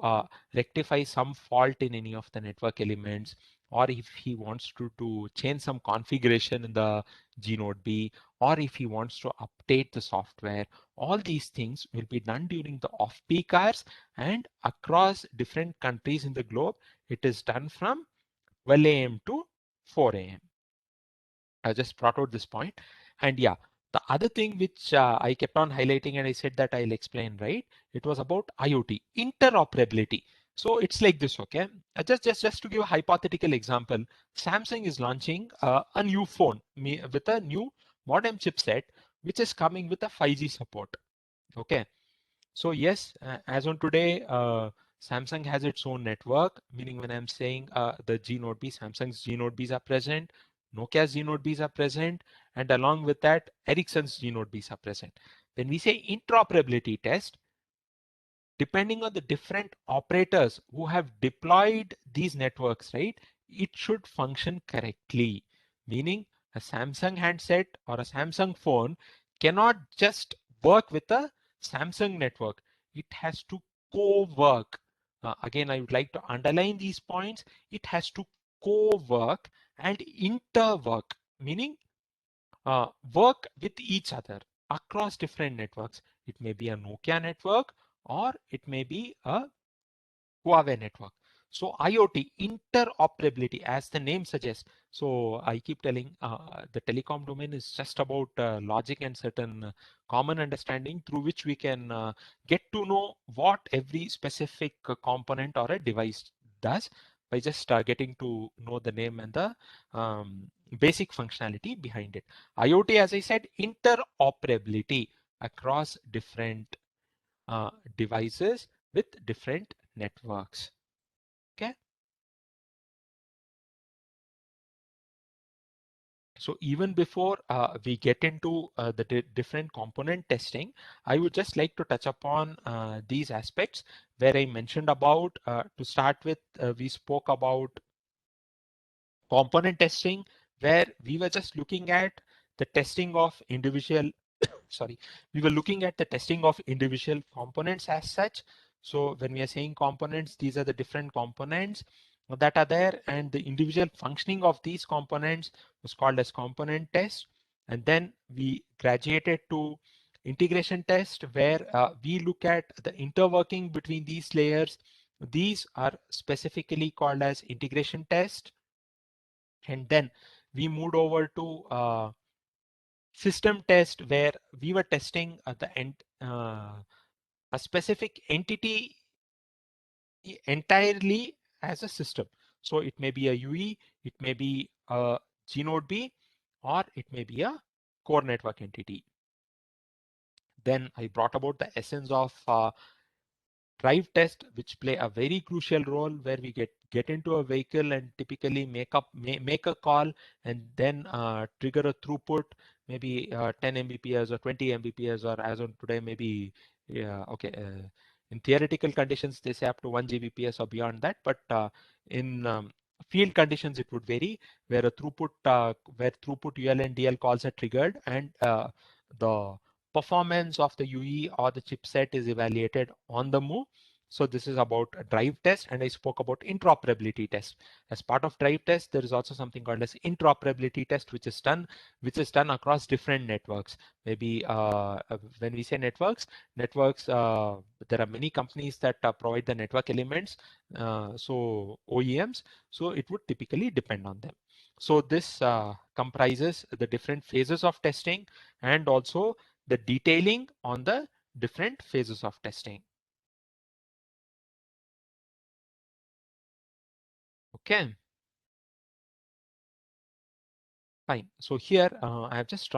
rectify some fault in any of the network elements, or if he wants to change some configuration in the G node B, or if he wants to update the software, all these things will be done during the off-peak hours, and across different countries in the globe, it is done from 12 a.m. to 4 a.m. I just brought out this point. And yeah, the other thing which I kept on highlighting and I said that I'll explain, right? It was about IoT, interoperability. So it's like this, okay? Just to give a hypothetical example, Samsung is launching a new phone with a new modem chipset, which is coming with a 5G support, okay? So yes, as on today, Samsung has its own network, meaning when I'm saying the G Note B, Samsung's G Note Bs are present, Nokia's G Note Bs are present, and along with that, Ericsson's G Note Bs are present. When we say interoperability test, depending on the different operators who have deployed these networks, right, it should function correctly. Meaning a Samsung handset or a Samsung phone cannot just work with a Samsung network. It has to co-work. Again, I would like to underline these points. It has to co-work and inter-work, meaning work with each other across different networks. It may be a Nokia network or it may be a Huawei network. So IoT, interoperability, as the name suggests. So I keep telling the telecom domain is just about logic and certain common understanding through which we can get to know what every specific component or a device does by just getting to know the name and the basic functionality behind it. IoT, as I said, interoperability across different devices with different networks. Okay. So even before we get into the different component testing, I would just like to touch upon these aspects where I mentioned about, to start with, we spoke about component testing, where we were just looking at the testing of individual sorry, we were looking at the testing of individual components as such. So when we are saying components, these are the different components that are there, and the individual functioning of these components was called as component test. And then we graduated to integration test, where we look at the interworking between these layers. These are specifically called as integration test. And then we moved over to system test, where we were testing a specific entity entirely as a system. So it may be a UE, it may be a Gnode B, or it may be a core network entity. Then I brought about the essence of drive test, which play a very crucial role, where we get into a vehicle and typically make a call, and then trigger a throughput, maybe 10 Mbps or 20 Mbps, or as on today, maybe, yeah, okay. In theoretical conditions, they say up to 1 Gbps or beyond that, but in field conditions, it would vary, where throughput UL and DL calls are triggered, and the performance of the UE or the chipset is evaluated on the move. So this is about a drive test, and I spoke about interoperability test. As part of drive test, there is also something called as interoperability test, which is done across different networks. Maybe when we say networks, there are many companies that provide the network elements, so OEMs. So it would typically depend on them. So this comprises the different phases of testing, and also the detailing on the different phases of testing. Okay, fine. So here I have just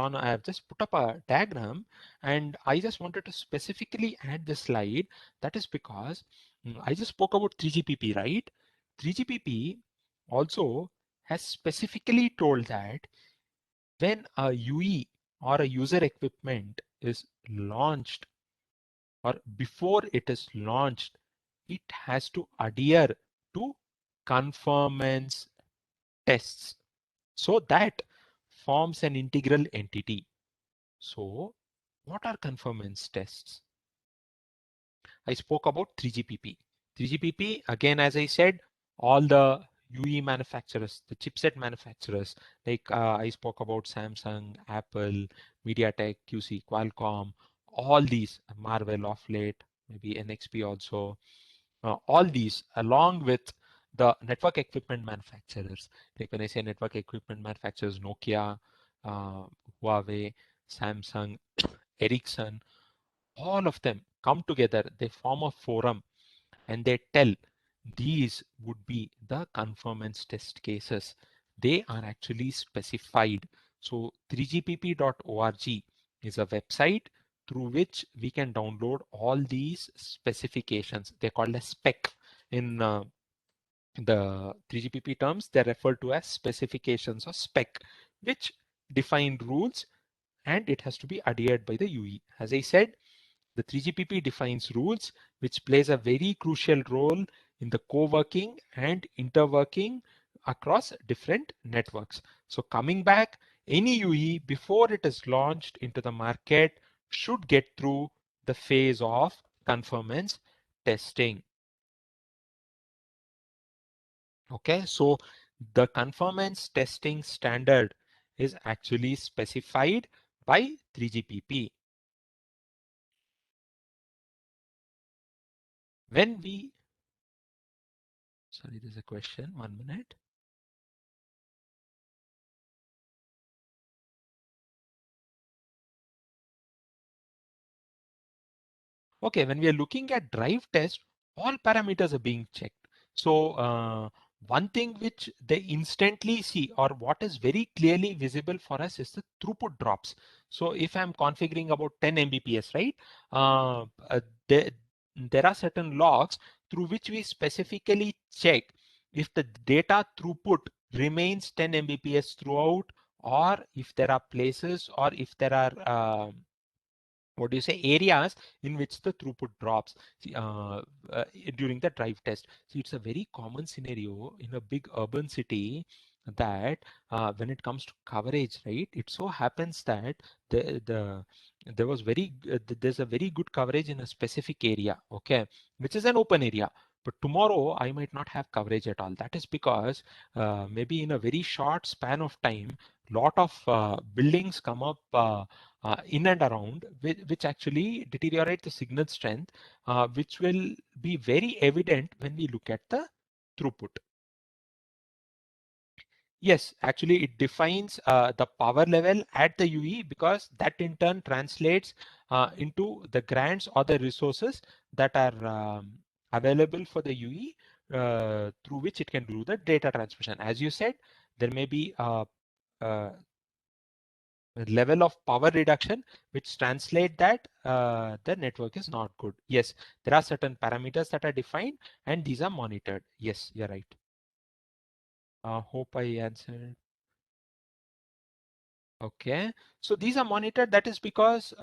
put up a diagram, and I just wanted to specifically add this slide. That is because I just spoke about 3GPP, right? 3GPP also has specifically told that when a UE or a user equipment is launched, or before it is launched, it has to adhere to conformance tests. So that forms an integral entity. So what are conformance tests? I spoke about 3GPP. 3GPP, again, as I said, all the UE manufacturers, the chipset manufacturers, like I spoke about Samsung, Apple, MediaTek, QC, Qualcomm, all these, Marvell of late, maybe NXP also, all these, along with the network equipment manufacturers. Like when I say network equipment manufacturers, Nokia, uh, Huawei, Samsung, Ericsson, all of them come together, they form a forum, and they tell these would be the conformance test cases. They are actually specified. So 3gpp.org is a website through which we can download all these specifications. They're called a spec. In the 3GPP terms, they're referred to as specifications or spec, which define rules, and it has to be adhered by the UE. As I said, the 3GPP defines rules, which plays a very crucial role in the co-working and interworking across different networks. So coming back, any UE before it is launched into the market should get through the phase of conformance testing. Okay, so the conformance testing standard is actually specified by 3GPP. When we, sorry, there's a question, 1 minute. Okay, when we are looking at drive test, all parameters are being checked. So one thing which they instantly see, or what is very clearly visible for us, is the throughput drops. So if I'm configuring about 10 Mbps, right? Uh, uh, there, there are certain logs through which we specifically check if the data throughput remains 10 Mbps throughout, or if there are places, or if there are what do you say, areas in which the throughput drops. See, during the drive test. So it's a very common scenario in a big urban city, that when it comes to coverage, right, it so happens that there was there's a very good coverage in a specific area, okay, which is an open area. But tomorrow I might not have coverage at all. That is because maybe in a very short span of time, lot of buildings come up in and around, which actually deteriorate the signal strength, which will be very evident when we look at the throughput. Yes, actually it defines the power level at the UE, because that in turn translates into the grants or the resources that are available for the UE, through which it can do the data transmission. As you said, there may be a level of power reduction which translate that the network is not good. Yes, there are certain parameters that are defined and these are monitored. Yes, you're right. Hope I answered. Okay, so these are monitored. That is because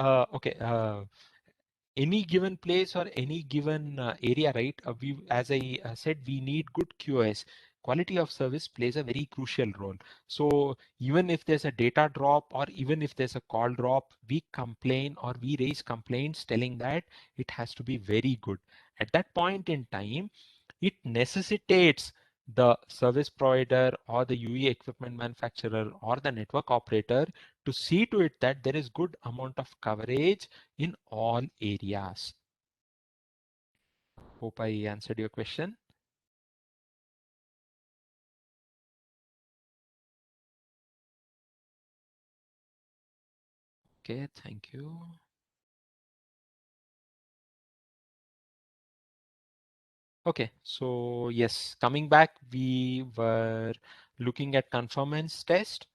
any given place or any given area, right? We, as I said, we need good QoS. Quality of service plays a very crucial role. So even if there's a data drop or even if there's a call drop, we complain or we raise complaints telling that it has to be very good. At that point in time, it necessitates the service provider or the UE equipment manufacturer or the network operator to see to it that there is good amount of coverage in all areas. Hope I answered your question. Okay, thank you. Okay, so yes, coming back, we were looking at conformance test.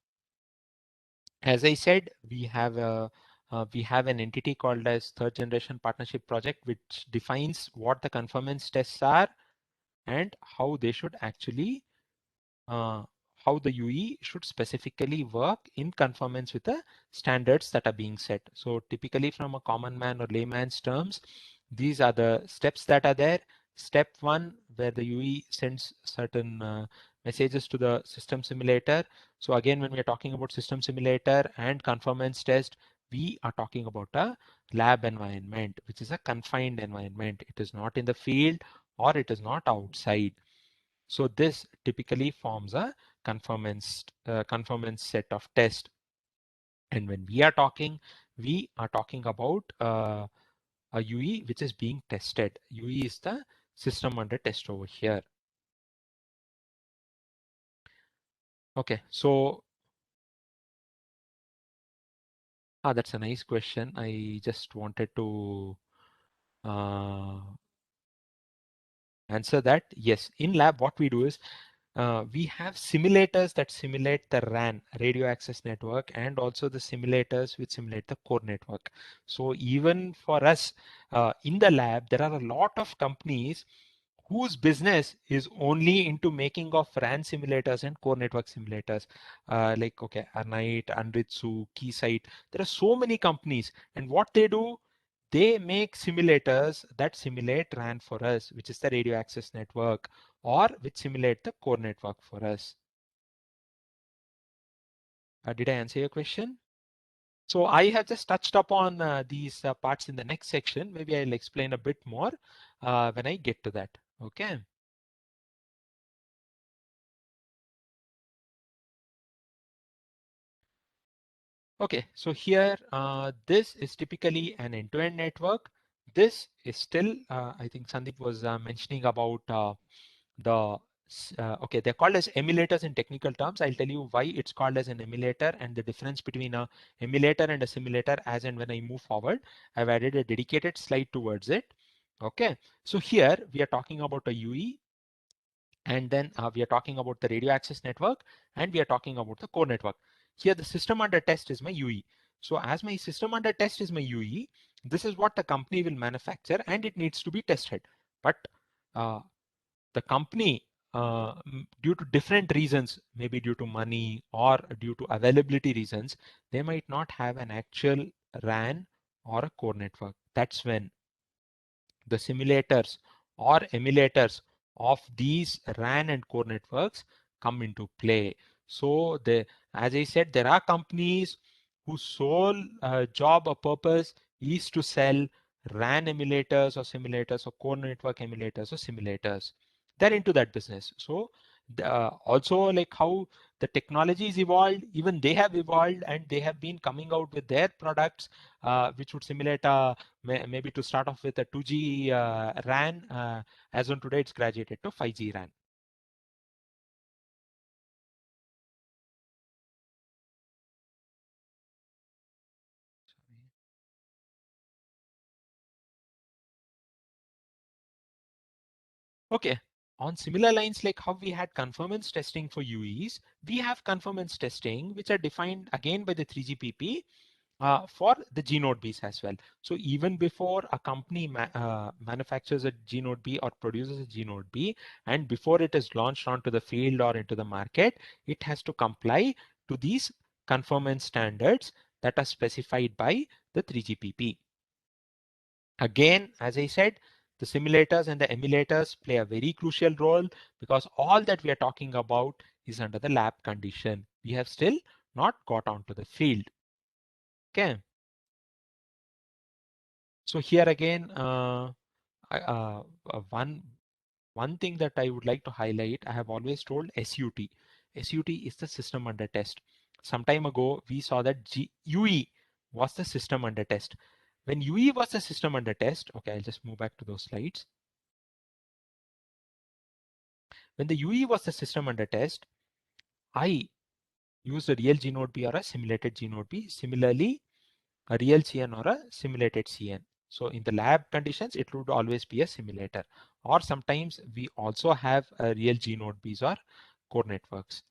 As I said, we have an entity called as third generation partnership project, which defines what the conformance tests are and how they should actually uh, how the UE should specifically work in conformance with the standards that are being set. So typically from a common man or layman's terms, these are the steps that are there. Step one, where the UE sends certain messages to the system simulator. So again, when we are talking about system simulator and conformance test, we are talking about a lab environment, which is a confined environment. It is not in the field or it is not outside. So this typically forms a conformance set of test. And when we are talking about a UE which is being tested. UE is the system under test over here. Okay, so that's a nice question. I just wanted to uh, answer that. Yes, in lab, what we do is we have simulators that simulate the RAN, radio access network, and also the simulators which simulate the core network. So even for us in the lab, there are a lot of companies whose business is only into making of RAN simulators and core network simulators. Like, okay, Arnite, Anritsu, Keysight. There are so many companies, and what they do, they make simulators that simulate RAN for us, which is the radio access network, or which simulate the core network for us. Did I answer your question? So I have just touched upon these parts in the next section. Maybe I'll explain a bit more when I get to that. Okay. Okay, so here, this is typically an end-to-end network. This is still, I think Sandeep was mentioning about okay, they're called as emulators in technical terms. I'll tell you why it's called as an emulator and the difference between a emulator and a simulator as and when I move forward. I've added a dedicated slide towards it. Okay, so here we are talking about a UE, and then we are talking about the radio access network, and we are talking about the core network. Here the system under test is my UE. So as my system under test is my UE, this is what the company will manufacture and it needs to be tested. But uh, the company, due to different reasons, maybe due to money or due to availability reasons, they might not have an actual RAN or a core network. That's when the simulators or emulators of these RAN and core networks come into play. So as I said, there are companies whose sole job or purpose is to sell RAN emulators or simulators or core network emulators or simulators. They're into that business. So also, like how the technologies evolved, even they have evolved and they have been coming out with their products which would simulate maybe to start off with a 2G RAN. As on today, it's graduated to 5G RAN. Okay. On similar lines, like how we had conformance testing for UEs, we have conformance testing, which are defined again by the 3GPP for the G node Bs as well. So even before a company manufactures a G node B or produces a G node B, and before it is launched onto the field or into the market, it has to comply to these conformance standards that are specified by the 3GPP. Again, as I said, the simulators and the emulators play a very crucial role because all that we are talking about is under the lab condition. We have still not got onto the field. Okay. So here again, one thing that I would like to highlight, I have always told SUT. SUT is the system under test. Some time ago, we saw that UE was the system under test. When UE was the system under test, okay, I'll just move back to those slides. When the UE was the system under test, I used a real G node B or a simulated G node B. Similarly, a real CN or a simulated CN. So in the lab conditions, it would always be a simulator. Or sometimes we also have a real G node Bs or core networks.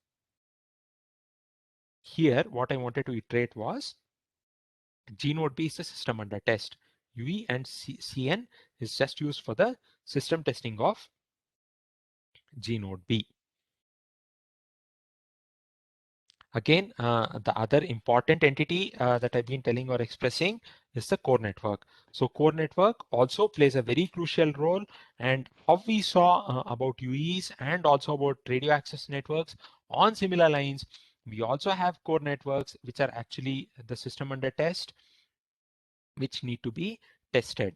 Here, what I wanted to iterate was G node B is the system under test. UE and CN is just used for the system testing of G node B. Again, the other important entity that I've been telling or expressing is the core network. So core network also plays a very crucial role, and how we saw about UEs and also about radio access networks on similar lines, we also have core networks which are actually the system under test, which need to be tested.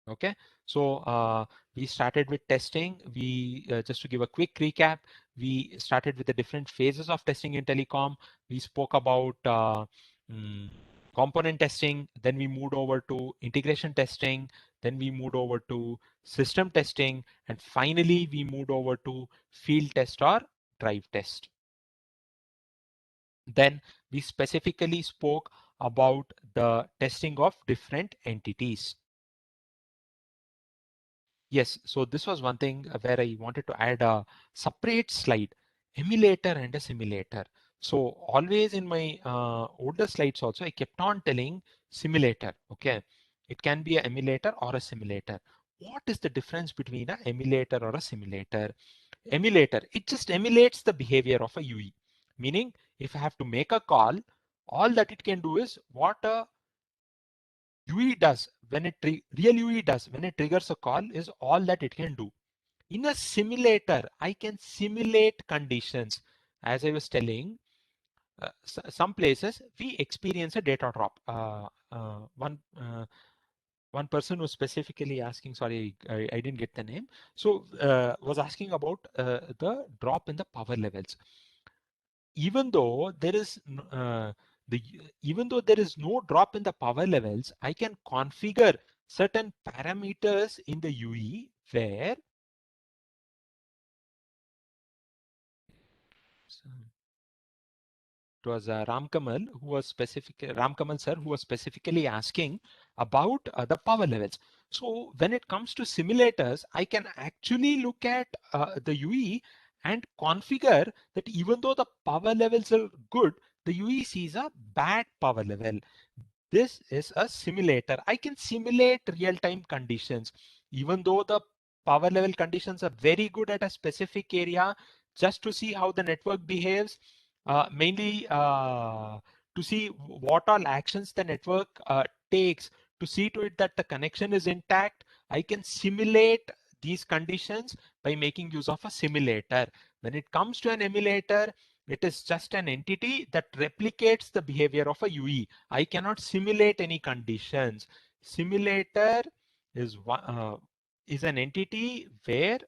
Okay, so we started with testing. We just to give a quick recap, we started with the different phases of testing in telecom. We spoke about mm, component testing, then we moved over to integration testing, then we moved over to system testing, and finally we moved over to field test or drive test. Then we specifically spoke about the testing of different entities. Yes, so this was one thing where I wanted to add a separate slide, emulator and a simulator. So always in my older slides also, I kept on telling simulator, okay? It can be an emulator or a simulator. What is the difference between an emulator or a simulator? Emulator, it just emulates the behavior of a UE. Meaning, if I have to make a call, all that it can do is what a UE does when real UE does when it triggers a call is all that it can do. In a simulator, I can simulate conditions. As I was telling, some places we experience a data drop. One person was specifically asking, sorry, I didn't get the name. So was asking about the drop in the power levels. Even though there is the even though there is no drop in the power levels, I can configure certain parameters in the UE where it was Ram Kamal sir who was specifically asking about the power levels. So when it comes to simulators, I can actually look at the UE and configure that even though the power levels are good, the UE sees a bad power level. This is a simulator. I can simulate real-time conditions. Even though the power level conditions are very good at a specific area, just to see how the network behaves, mainly to see what all actions the network takes to see to it that the connection is intact. I can simulate these conditions by making use of a simulator. When it comes to an emulator, it is just an entity that replicates the behavior of a UE. I cannot simulate any conditions. Simulator is is an entity where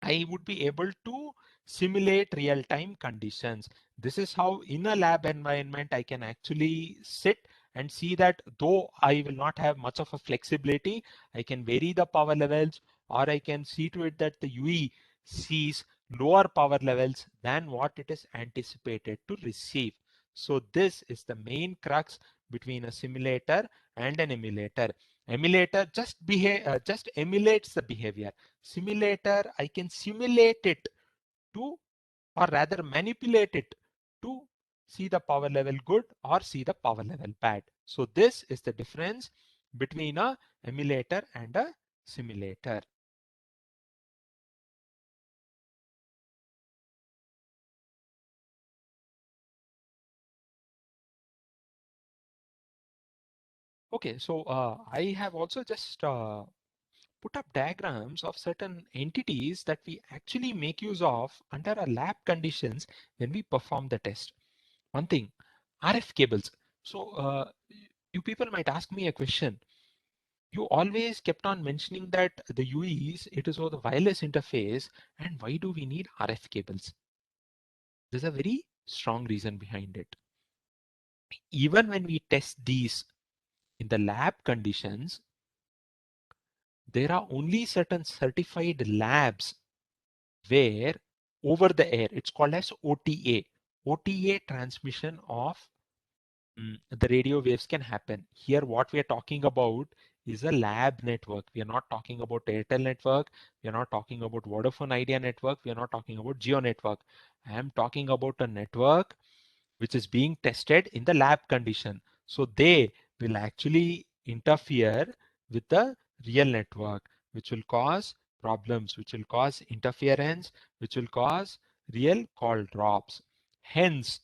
I would be able to simulate real-time conditions. This is how in a lab environment I can actually sit and see that though I will not have much of a flexibility, I can vary the power levels or I can see to it that the UE sees lower power levels than what it is anticipated to receive. So this is the main crux between a simulator and an emulator. Emulator just emulates the behavior. Simulator, I can simulate it to, or rather manipulate it to see the power level good or see the power level bad. So this is the difference between a emulator and a simulator. Okay, so I have also just put up diagrams of certain entities that we actually make use of under our lab conditions when we perform the test. One thing, RF cables. So you people might ask me a question. You always kept on mentioning that the UEs, it is over the wireless interface, and why do we need RF cables? There's a very strong reason behind it. Even when we test these in the lab conditions, there are only certain certified labs where over the air, it's called as OTA transmission of the radio waves can happen. Here, what we are talking about is a lab network. We are not talking about Airtel network. We are not talking about Vodafone Idea network. We are not talking about Geo network. I am talking about a network which is being tested in the lab condition. So they will actually interfere with the real network, which will cause problems, which will cause interference, which will cause real call drops. Hence,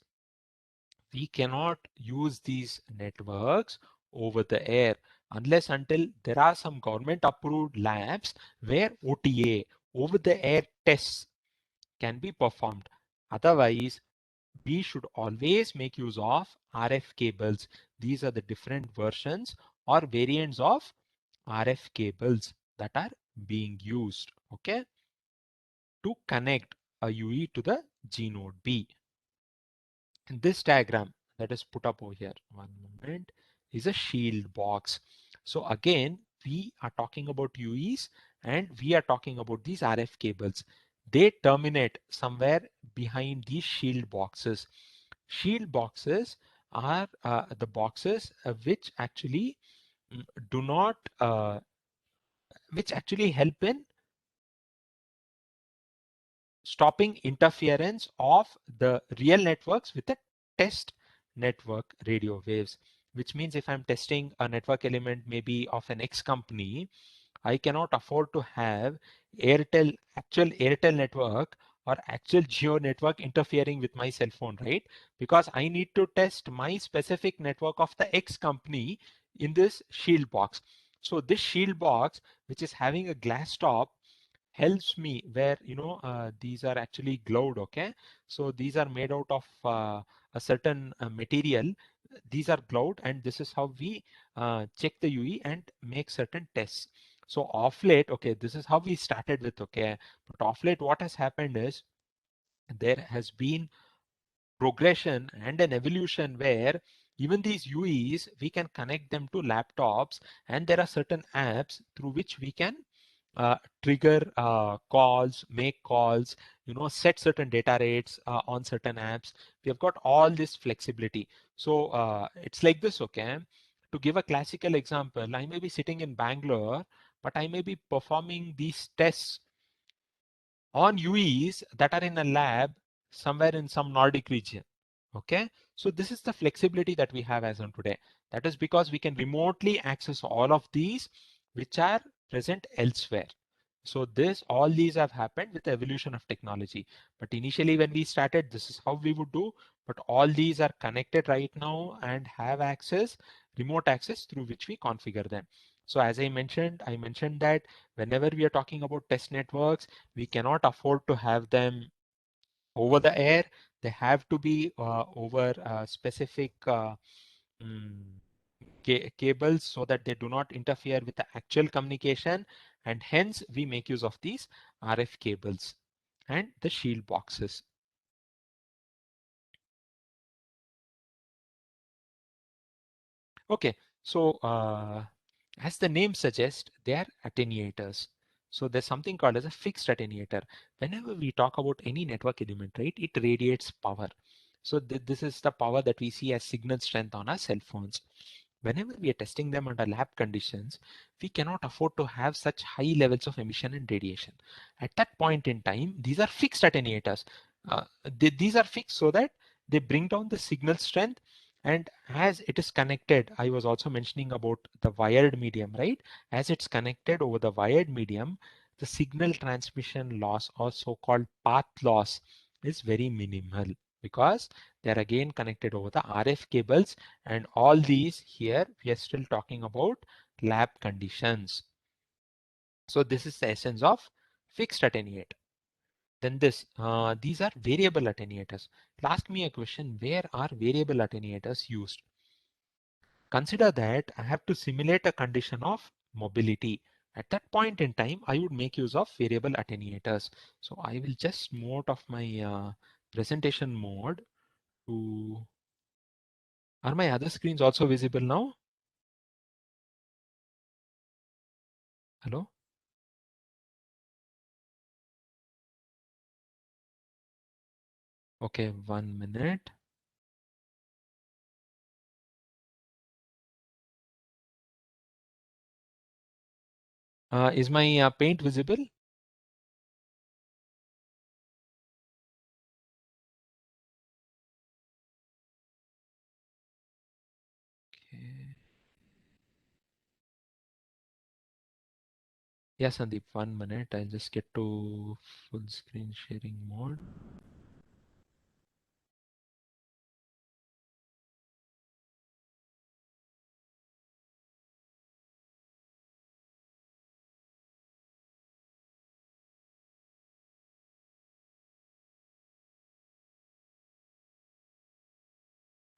we cannot use these networks over the air unless until there are some government approved labs where OTA, over the air tests, can be performed. Otherwise, we should always make use of RF cables. These are the different versions or variants of RF cables that are being used, okay, to connect a UE to the G node B. And this diagram that is put up over here, one moment, is a shield box. So again, we are talking about UEs and we are talking about these RF cables. They terminate somewhere behind these shield boxes. Shield boxes are the boxes which actually do not, which actually help in stopping interference of the real networks with the test network radio waves, which means if I'm testing a network element maybe of an X company, I cannot afford to have actual Airtel network or actual Geo network interfering with my cell phone, right? Because I need to test my specific network of the X company in this shield box. So this shield box, which is having a glass top, helps me where these are actually glued. Okay, so these are made out of a certain material. These are glued and this is how we check the UE and make certain tests. So off late, okay, this is how we started with. Okay, but off late what has happened is there has been progression and an evolution where even these UEs, we can connect them to laptops and there are certain apps through which we can trigger calls, make calls, set certain data rates on certain apps. We have got all this flexibility. So it's like this, okay? To give a classical example, I may be sitting in Bangalore, but I may be performing these tests on UEs that are in a lab somewhere in some Nordic region. Okay, so this is the flexibility that we have as on today. That is because we can remotely access all of these which are present elsewhere. So all these have happened with the evolution of technology. But initially when we started, this is how we would do. But all these are connected right now and have access, remote access through which we configure them. So as I mentioned that whenever we are talking about test networks, we cannot afford to have them over the air. They have to be over specific mm, cables so that they do not interfere with the actual communication, and hence we make use of these RF cables and the shield boxes. Okay, so as the name suggests, they are attenuators. So there's something called as a fixed attenuator. Whenever we talk about any network element, right, it radiates power. So this is the power that we see as signal strength on our cell phones. whenever we are testing them under lab conditions, we cannot afford to have such high levels of emission and radiation. At that point in time, these are fixed attenuators. These are fixed so that they bring down the signal strength. And as it is connected, I was also mentioning about the wired medium, right? As it's connected over the wired medium, the signal transmission loss or so-called path loss is very minimal because they're again connected over the RF cables, and all these here we are still talking about lab conditions. So this is the essence of fixed attenuator. Then these are variable attenuators. Ask me a question, where are variable attenuators used? Consider that I have to simulate a condition of mobility. At that point in time, I would make use of variable attenuators. So I will just move out of my presentation mode to, are my other screens also visible now? Hello? Okay, 1 minute. Is my paint visible? Okay. Yes, Sandeep, 1 minute. I'll just get to full screen sharing mode.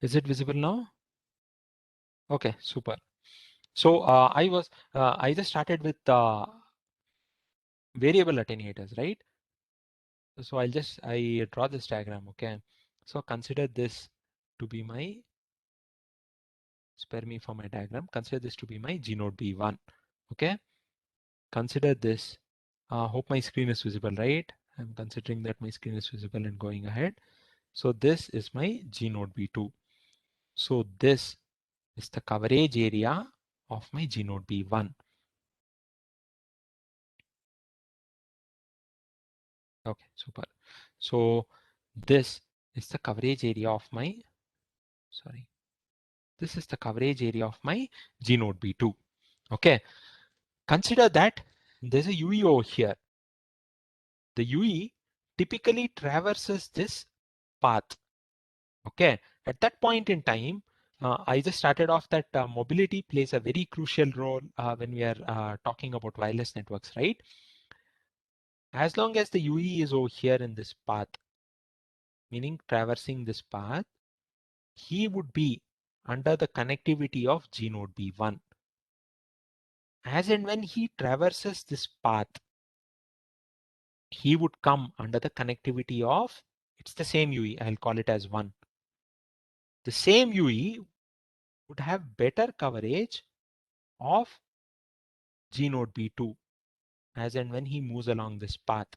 Is it visible now? Okay, super. So I just started with variable attenuators, right? So I draw this diagram, okay? So consider this to be my, spare me for my diagram, consider this to be my G node B1, okay? Consider this, hope my screen is visible, right? I'm considering that my screen is visible and going ahead. So this is my G node B2. So this is the coverage area of my G node B1. Okay, super. So this is the coverage area of my, sorry, this is the coverage area of my G node B2. Okay, consider that there's a UE over here. The UE typically traverses this path. Okay, at that point in time, I just started off that mobility plays a very crucial role when we are talking about wireless networks, right? As long as the UE is over here in this path, meaning traversing this path, he would be under the connectivity of G node B1. As and when he traverses this path, he would come under the connectivity of, it's the same UE, I'll call it as 1. The same UE would have better coverage of G node B2 as and when he moves along this path.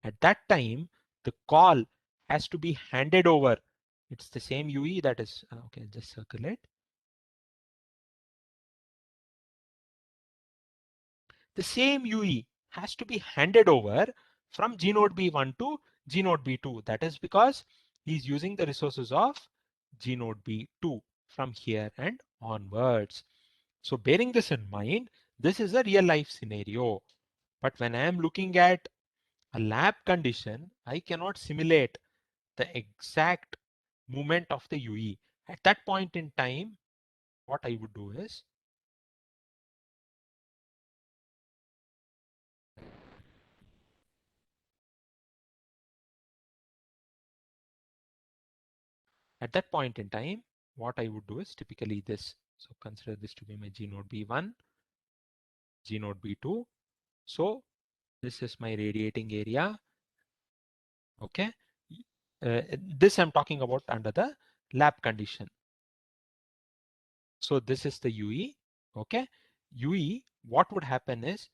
At that time, the call has to be handed over. It's the same UE that is, okay, just circle it. The same UE has to be handed over from G node B1 to G node B2. That is because he's using the resources of G node B2 from here and onwards. So bearing this in mind, this is a real life scenario. But when I am looking at a lab condition, I cannot simulate the exact movement of the UE. At that point in time, what I would do is, at that point in time, what I would do is typically this. So consider this to be my G node B1, G node B2. So this is my radiating area. Okay. This I'm talking about under the lab condition. So this is the UE. Okay. UE, what would happen is,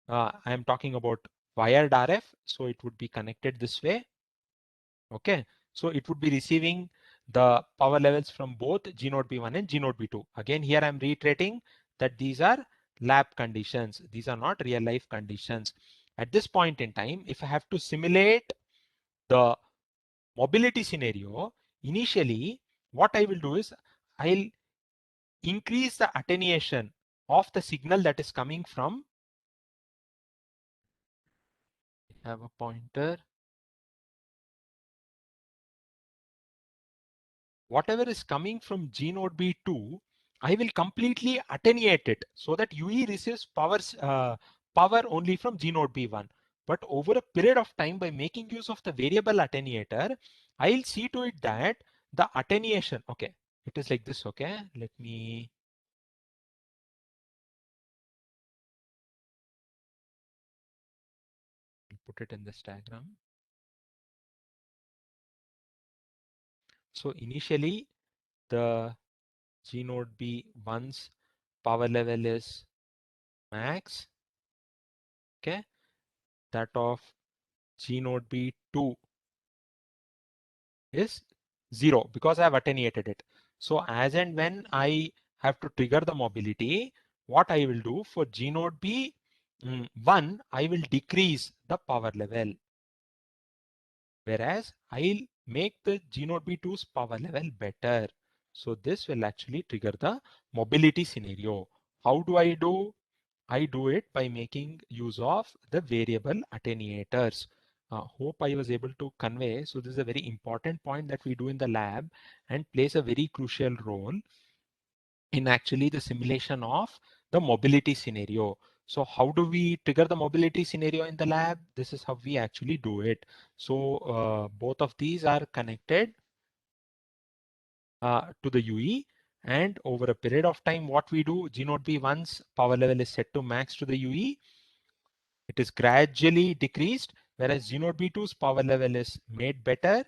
I'm talking about wired RF. So it would be connected this way. Okay. So it would be receiving the power levels from both G node B1 and G node B2. Again, here I'm reiterating that these are lab conditions. These are not real life conditions. At this point in time, if I have to simulate the mobility scenario, initially what I will do is I'll increase the attenuation of the signal that is coming from, I have a pointer, whatever is coming from G node B2, I will completely attenuate it so that UE receives power only from G node B1. But over a period of time, by making use of the variable attenuator, I'll see to it that the attenuation, okay, it is like this, okay, let me put it in this diagram. So initially, the G node B1's power level is max, okay, that of G node B2 is 0 because I have attenuated it. So as and when I have to trigger the mobility, what I will do for G node B1, I will decrease the power level, whereas I'll make the G node B2's power level better. So this will actually trigger the mobility scenario. How do? I do it by making use of the variable attenuators. Hope I was able to convey. So this is a very important point that we do in the lab and plays a very crucial role in actually the simulation of the mobility scenario. So how do we trigger the mobility scenario in the lab? This is how we actually do it. So both of these are connected to the UE, and over a period of time, what we do, G node B once power level is set to max to the UE, it is gradually decreased, whereas G node B2's power level is made better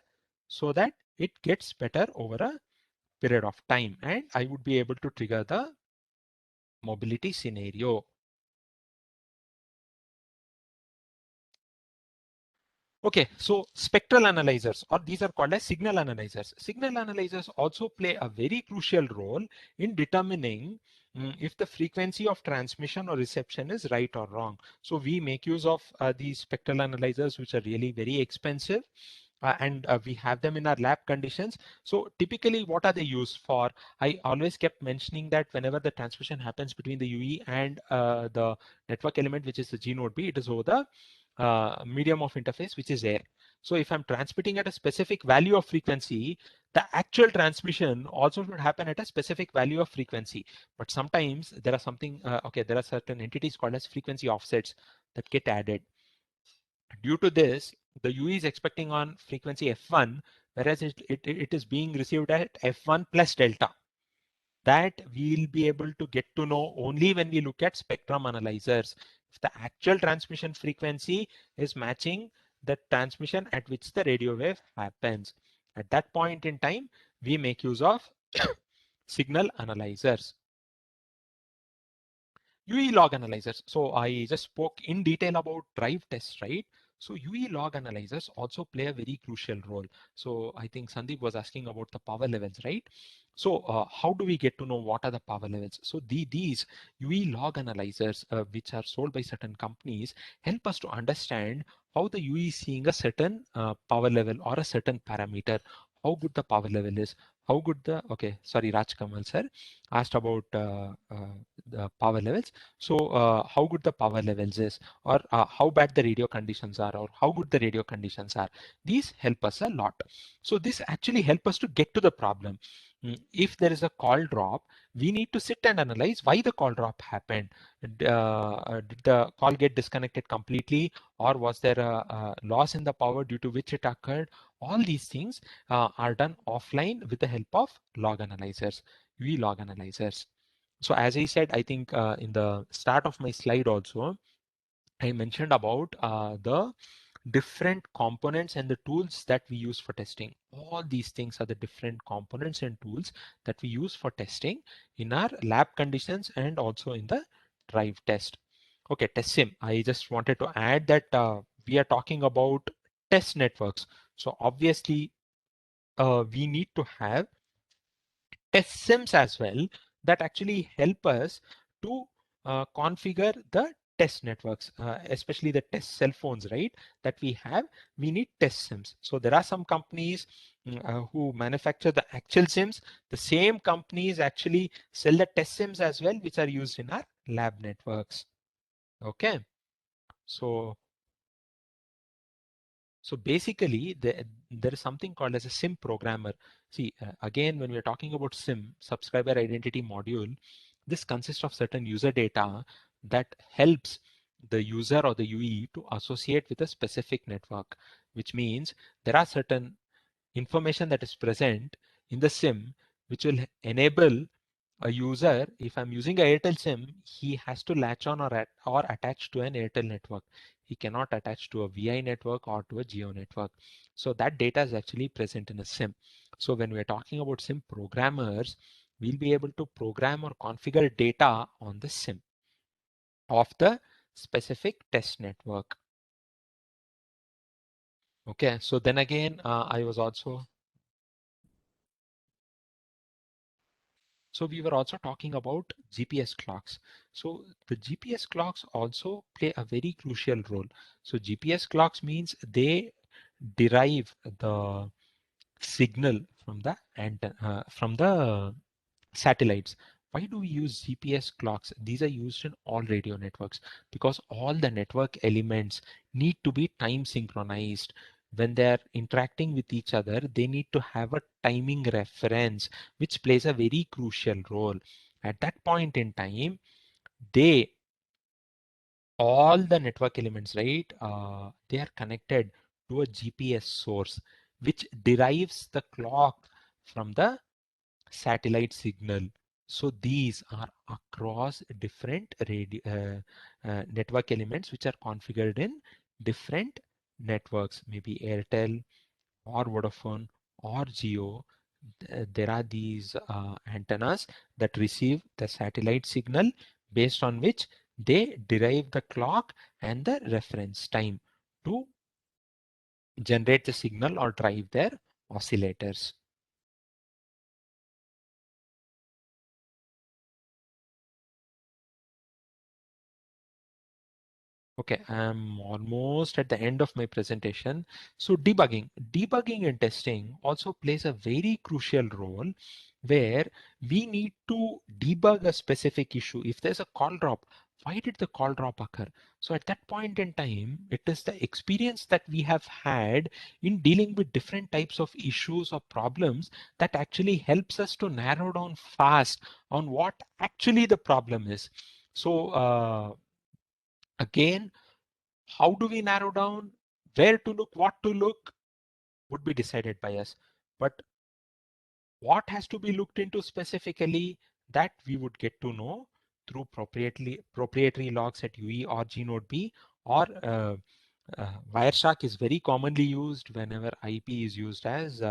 so that it gets better over a period of time, and I would be able to trigger the mobility scenario. Okay, so spectral analyzers, or these are called as signal analyzers. Signal analyzers also play a very crucial role in determining if the frequency of transmission or reception is right or wrong. So we make use of these spectral analyzers, which are really very expensive. And we have them in our lab conditions. So typically what are they used for? I always kept mentioning that whenever the transmission happens between the UE and the network element, which is the G node B, it is over the medium of interface, which is air. So if I'm transmitting at a specific value of frequency, the actual transmission also should happen at a specific value of frequency. But sometimes there are there are certain entities called as frequency offsets that get added. Due to this, the UE is expecting on frequency F1, whereas it is being received at F1 plus delta. That we'll be able to get to know only when we look at spectrum analyzers. If the actual transmission frequency is matching the transmission at which the radio wave happens. At that point in time, we make use of signal analyzers. UE log analyzers. So I just spoke in detail about drive tests, right? So UE log analyzers also play a very crucial role. So I think Sandeep was asking about the power levels, right? So how do we get to know what are the power levels? So these UE log analyzers, which are sold by certain companies, help us to understand how the UE is seeing a certain power level or a certain parameter, how good the power level is, how good the, okay, sorry, Raj Kamal sir asked about the power levels. So how good the power levels is, or how bad the radio conditions are, or how good the radio conditions are. These help us a lot. So this actually help us to get to the problem. If there is a call drop, we need to sit and analyze why the call drop happened. Did the call get disconnected completely, or was there a loss in the power due to which it occurred? All these things are done offline with the help of log analyzers, UE log analyzers. So as I said, I think in the start of my slide also, I mentioned about the different components and the tools that we use for testing. All these things are the different components and tools that we use for testing in our lab conditions and also in the drive test. Okay, test sim. I just wanted to add that we are talking about test networks. So obviously we need to have test sims as well that actually help us to configure the test networks, especially the test cell phones, right? That we have, we need test sims. So there are some companies who manufacture the actual sims. The same companies actually sell the test sims as well, which are used in our lab networks. Okay. So basically, there is something called as a SIM programmer. See, again, when we're talking about SIM, subscriber identity module, this consists of certain user data that helps the user or the UE to associate with a specific network, which means there are certain information that is present in the SIM which will enable a user, if I'm using a Airtel SIM, he has to latch on or attach to an Airtel network. He cannot attach to a VI network or to a Geo network. So that data is actually present in a SIM. So when we're talking about SIM programmers, we'll be able to program or configure data on the SIM of the specific test network. Okay, so then again, I was also So we were also talking about GPS clocks. So the GPS clocks also play a very crucial role. So GPS clocks means they derive the signal from the from the satellites. Why do we use GPS clocks? These are used in all radio networks because all the network elements need to be time synchronized. When they're interacting with each other, they need to have a timing reference, which plays a very crucial role. At that point in time, they all the network elements, right? They are connected to a GPS source, which derives the clock from the satellite signal. So these are across different network elements which are configured in different networks, maybe Airtel or Vodafone or Geo. There are these antennas that receive the satellite signal based on which they derive the clock and the reference time to generate the signal or drive their oscillators. Okay, I'm almost at the end of my presentation. So debugging and testing also plays a very crucial role where we need to debug a specific issue. If there's a call drop, why did the call drop occur? So at that point in time, it is the experience that we have had in dealing with different types of issues or problems that actually helps us to narrow down fast on what actually the problem is. So again, how do we narrow down where to look, what to look would be decided by us. But what has to be looked into specifically, that we would get to know through proprietary logs at UE or GNodeB, or Wireshark is very commonly used whenever IP is used as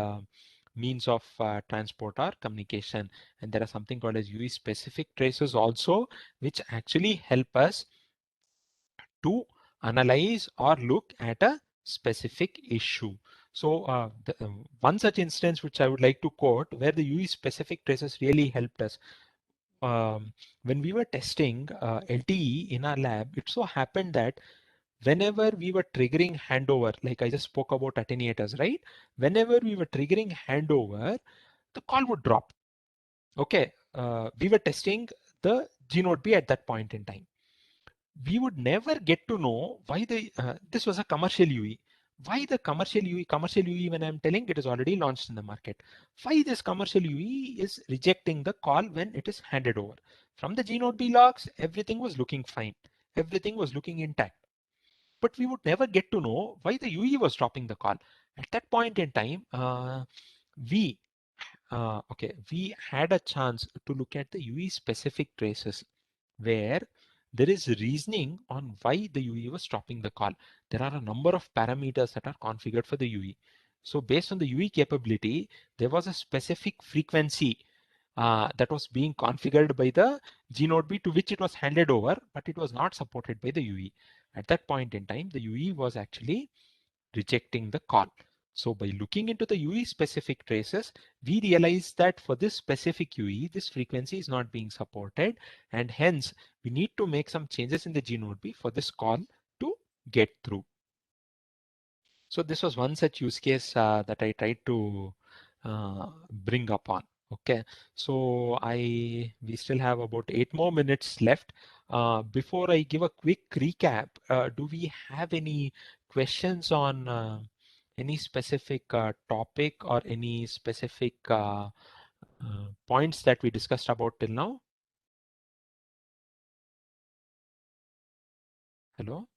means of transport or communication. And there are something called as UE specific traces also, which actually help us to analyze or look at a specific issue. So one such instance which I would like to quote where the UE specific traces really helped us. When we were testing LTE in our lab, it so happened that whenever we were triggering handover, like I just spoke about attenuators, right? Whenever we were triggering handover, the call would drop. Okay, we were testing the GNodeB at that point in time. We would never get to know why this was a commercial UE. Why the commercial UE, when I'm telling it is already launched in the market, why this commercial UE is rejecting the call when it is handed over. From the GNodeB logs, everything was looking fine. Everything was looking intact. But we would never get to know why the UE was dropping the call. At that point in time, we we had a chance to look at the UE specific traces where there is reasoning on why the UE was stopping the call. There are a number of parameters that are configured for the UE. So based on the UE capability, there was a specific frequency that was being configured by the GNodeB to which it was handed over, but it was not supported by the UE. At that point in time, the UE was actually rejecting the call. So by looking into the UE specific traces, we realize that for this specific UE, this frequency is not being supported, and hence we need to make some changes in the G node B for this call to get through. So this was one such use case that I tried to bring up on. Okay, so we still have about 8 more minutes left. Before I give a quick recap, do we have any questions on any specific topic or any specific points that we discussed about till now? Hello?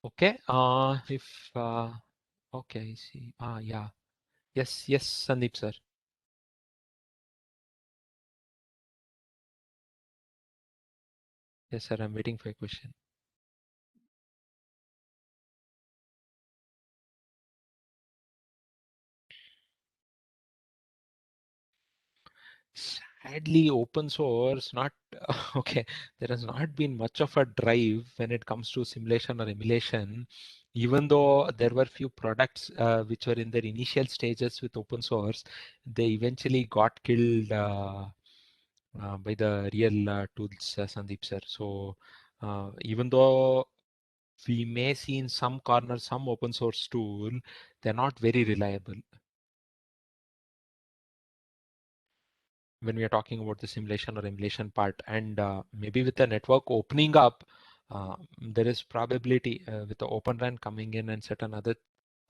Okay, if okay, I see. Yeah. Yes, Sandeep sir. Yes, sir, I'm waiting for a question. Sadly, open source, not okay. There has not been much of a drive when it comes to simulation or emulation, even though there were few products which were in their initial stages with open source, they eventually got killed by the real tools, Sandeep sir. So even though we may see in some corner some open source tool, they're not very reliable when we are talking about the simulation or emulation part. And maybe with the network opening up, there is probability with the open run coming in and certain other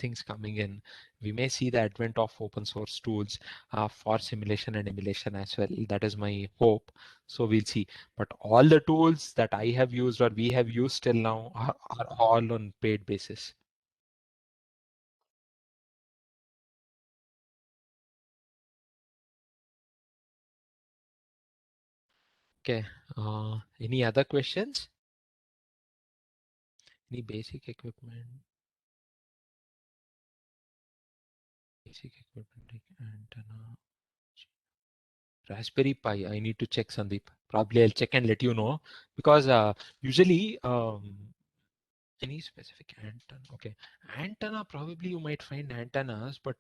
things coming in, we may see the advent of open source tools for simulation and emulation as well. That is my hope. So we'll see. But all the tools that I have used or we have used till now are all on paid basis. Okay. Any other questions? Any basic equipment? Basic equipment like antenna. Raspberry Pi, I need to check, Sandeep. Probably I'll check and let you know because usually any specific antenna. Okay, antenna probably you might find antennas, but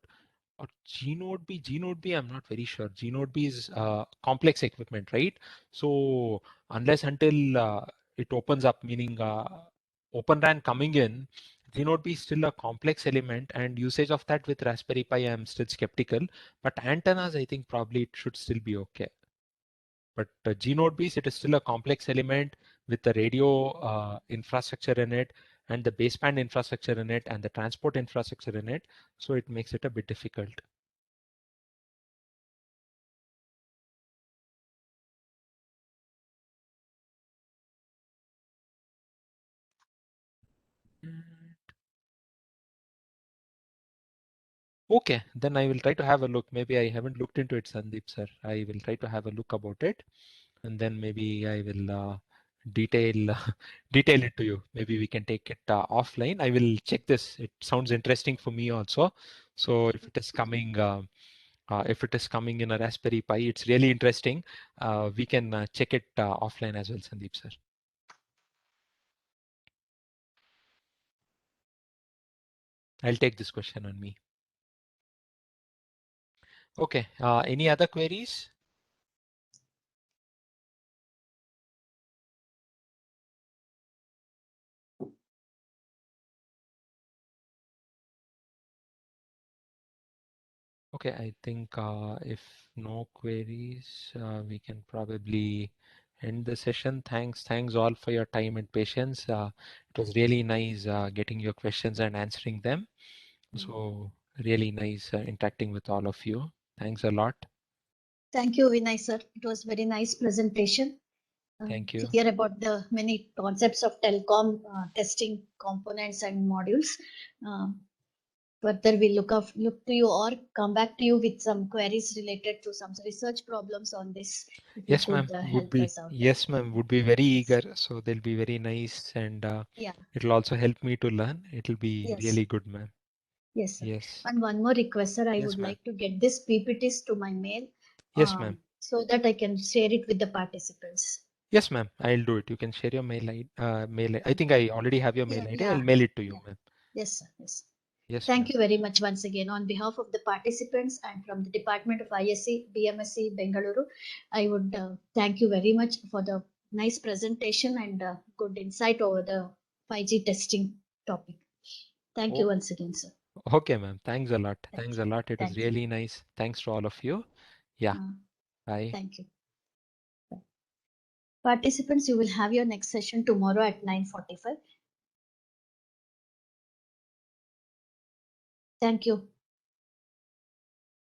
or G Node B, I'm not very sure. G Node B is complex equipment, right? So unless until it opens up, meaning Open RAN coming in, G Node B is still a complex element, and usage of that with Raspberry Pi, I'm still skeptical. But antennas, I think probably it should still be okay. But G node base, it is still a complex element with the radio infrastructure in it and the baseband infrastructure in it and the transport infrastructure in it. So it makes it a bit difficult. Okay, then I will try to have a look. Maybe I haven't looked into it, Sandeep sir. I will try to have a look about it, and then maybe I will detail detail it to you. Maybe we can take it offline. I will check this. It sounds interesting for me also. So if it is coming, if it is coming in a Raspberry Pi, it's really interesting. We can check it offline as well, Sandeep sir. I'll take this question on me. Okay. Any other queries? Okay, I think if no queries, we can probably end the session. Thanks all for your time and patience. It was really nice getting your questions and answering them. So really nice interacting with all of you. Thanks a lot. Thank you, Vinay sir. It was very nice presentation. Thank you. Clear about the many concepts of telecom testing components and modules. further we'll look to you or come back to you with some queries related to some research problems on this. If you Yes, could ma'am. Would help be. us out there. Yes, ma'am. Would be very eager. So they'll be very nice, and Yeah. it'll also help me to learn. It'll be Yes. really good, ma'am. Yes, sir. Yes. And one more request, sir. I Yes, would ma'am. like to get this PPTs to my mail, Yes, ma'am. so that I can share it with the participants. Yes, ma'am. I'll do it. You can share your mail. I think I already have your mail Yeah, ID. I'll yeah, mail it to you, yeah. ma'am. Yes, sir. Yes. Yes, Thank ma'am. you very much once again on behalf of the participants and from the Department of ISC, BMSC, Bengaluru. I would thank you very much for the nice presentation and good insight over the 5G testing topic. Thank you Oh, once again, sir. okay, ma'am. Thanks a lot. Thank Thanks you. a lot. It was Thank you. really nice. Thanks to all of you. Yeah. Uh, Bye. thank you. Participants, you will have your next session tomorrow at 9:45. Thank you.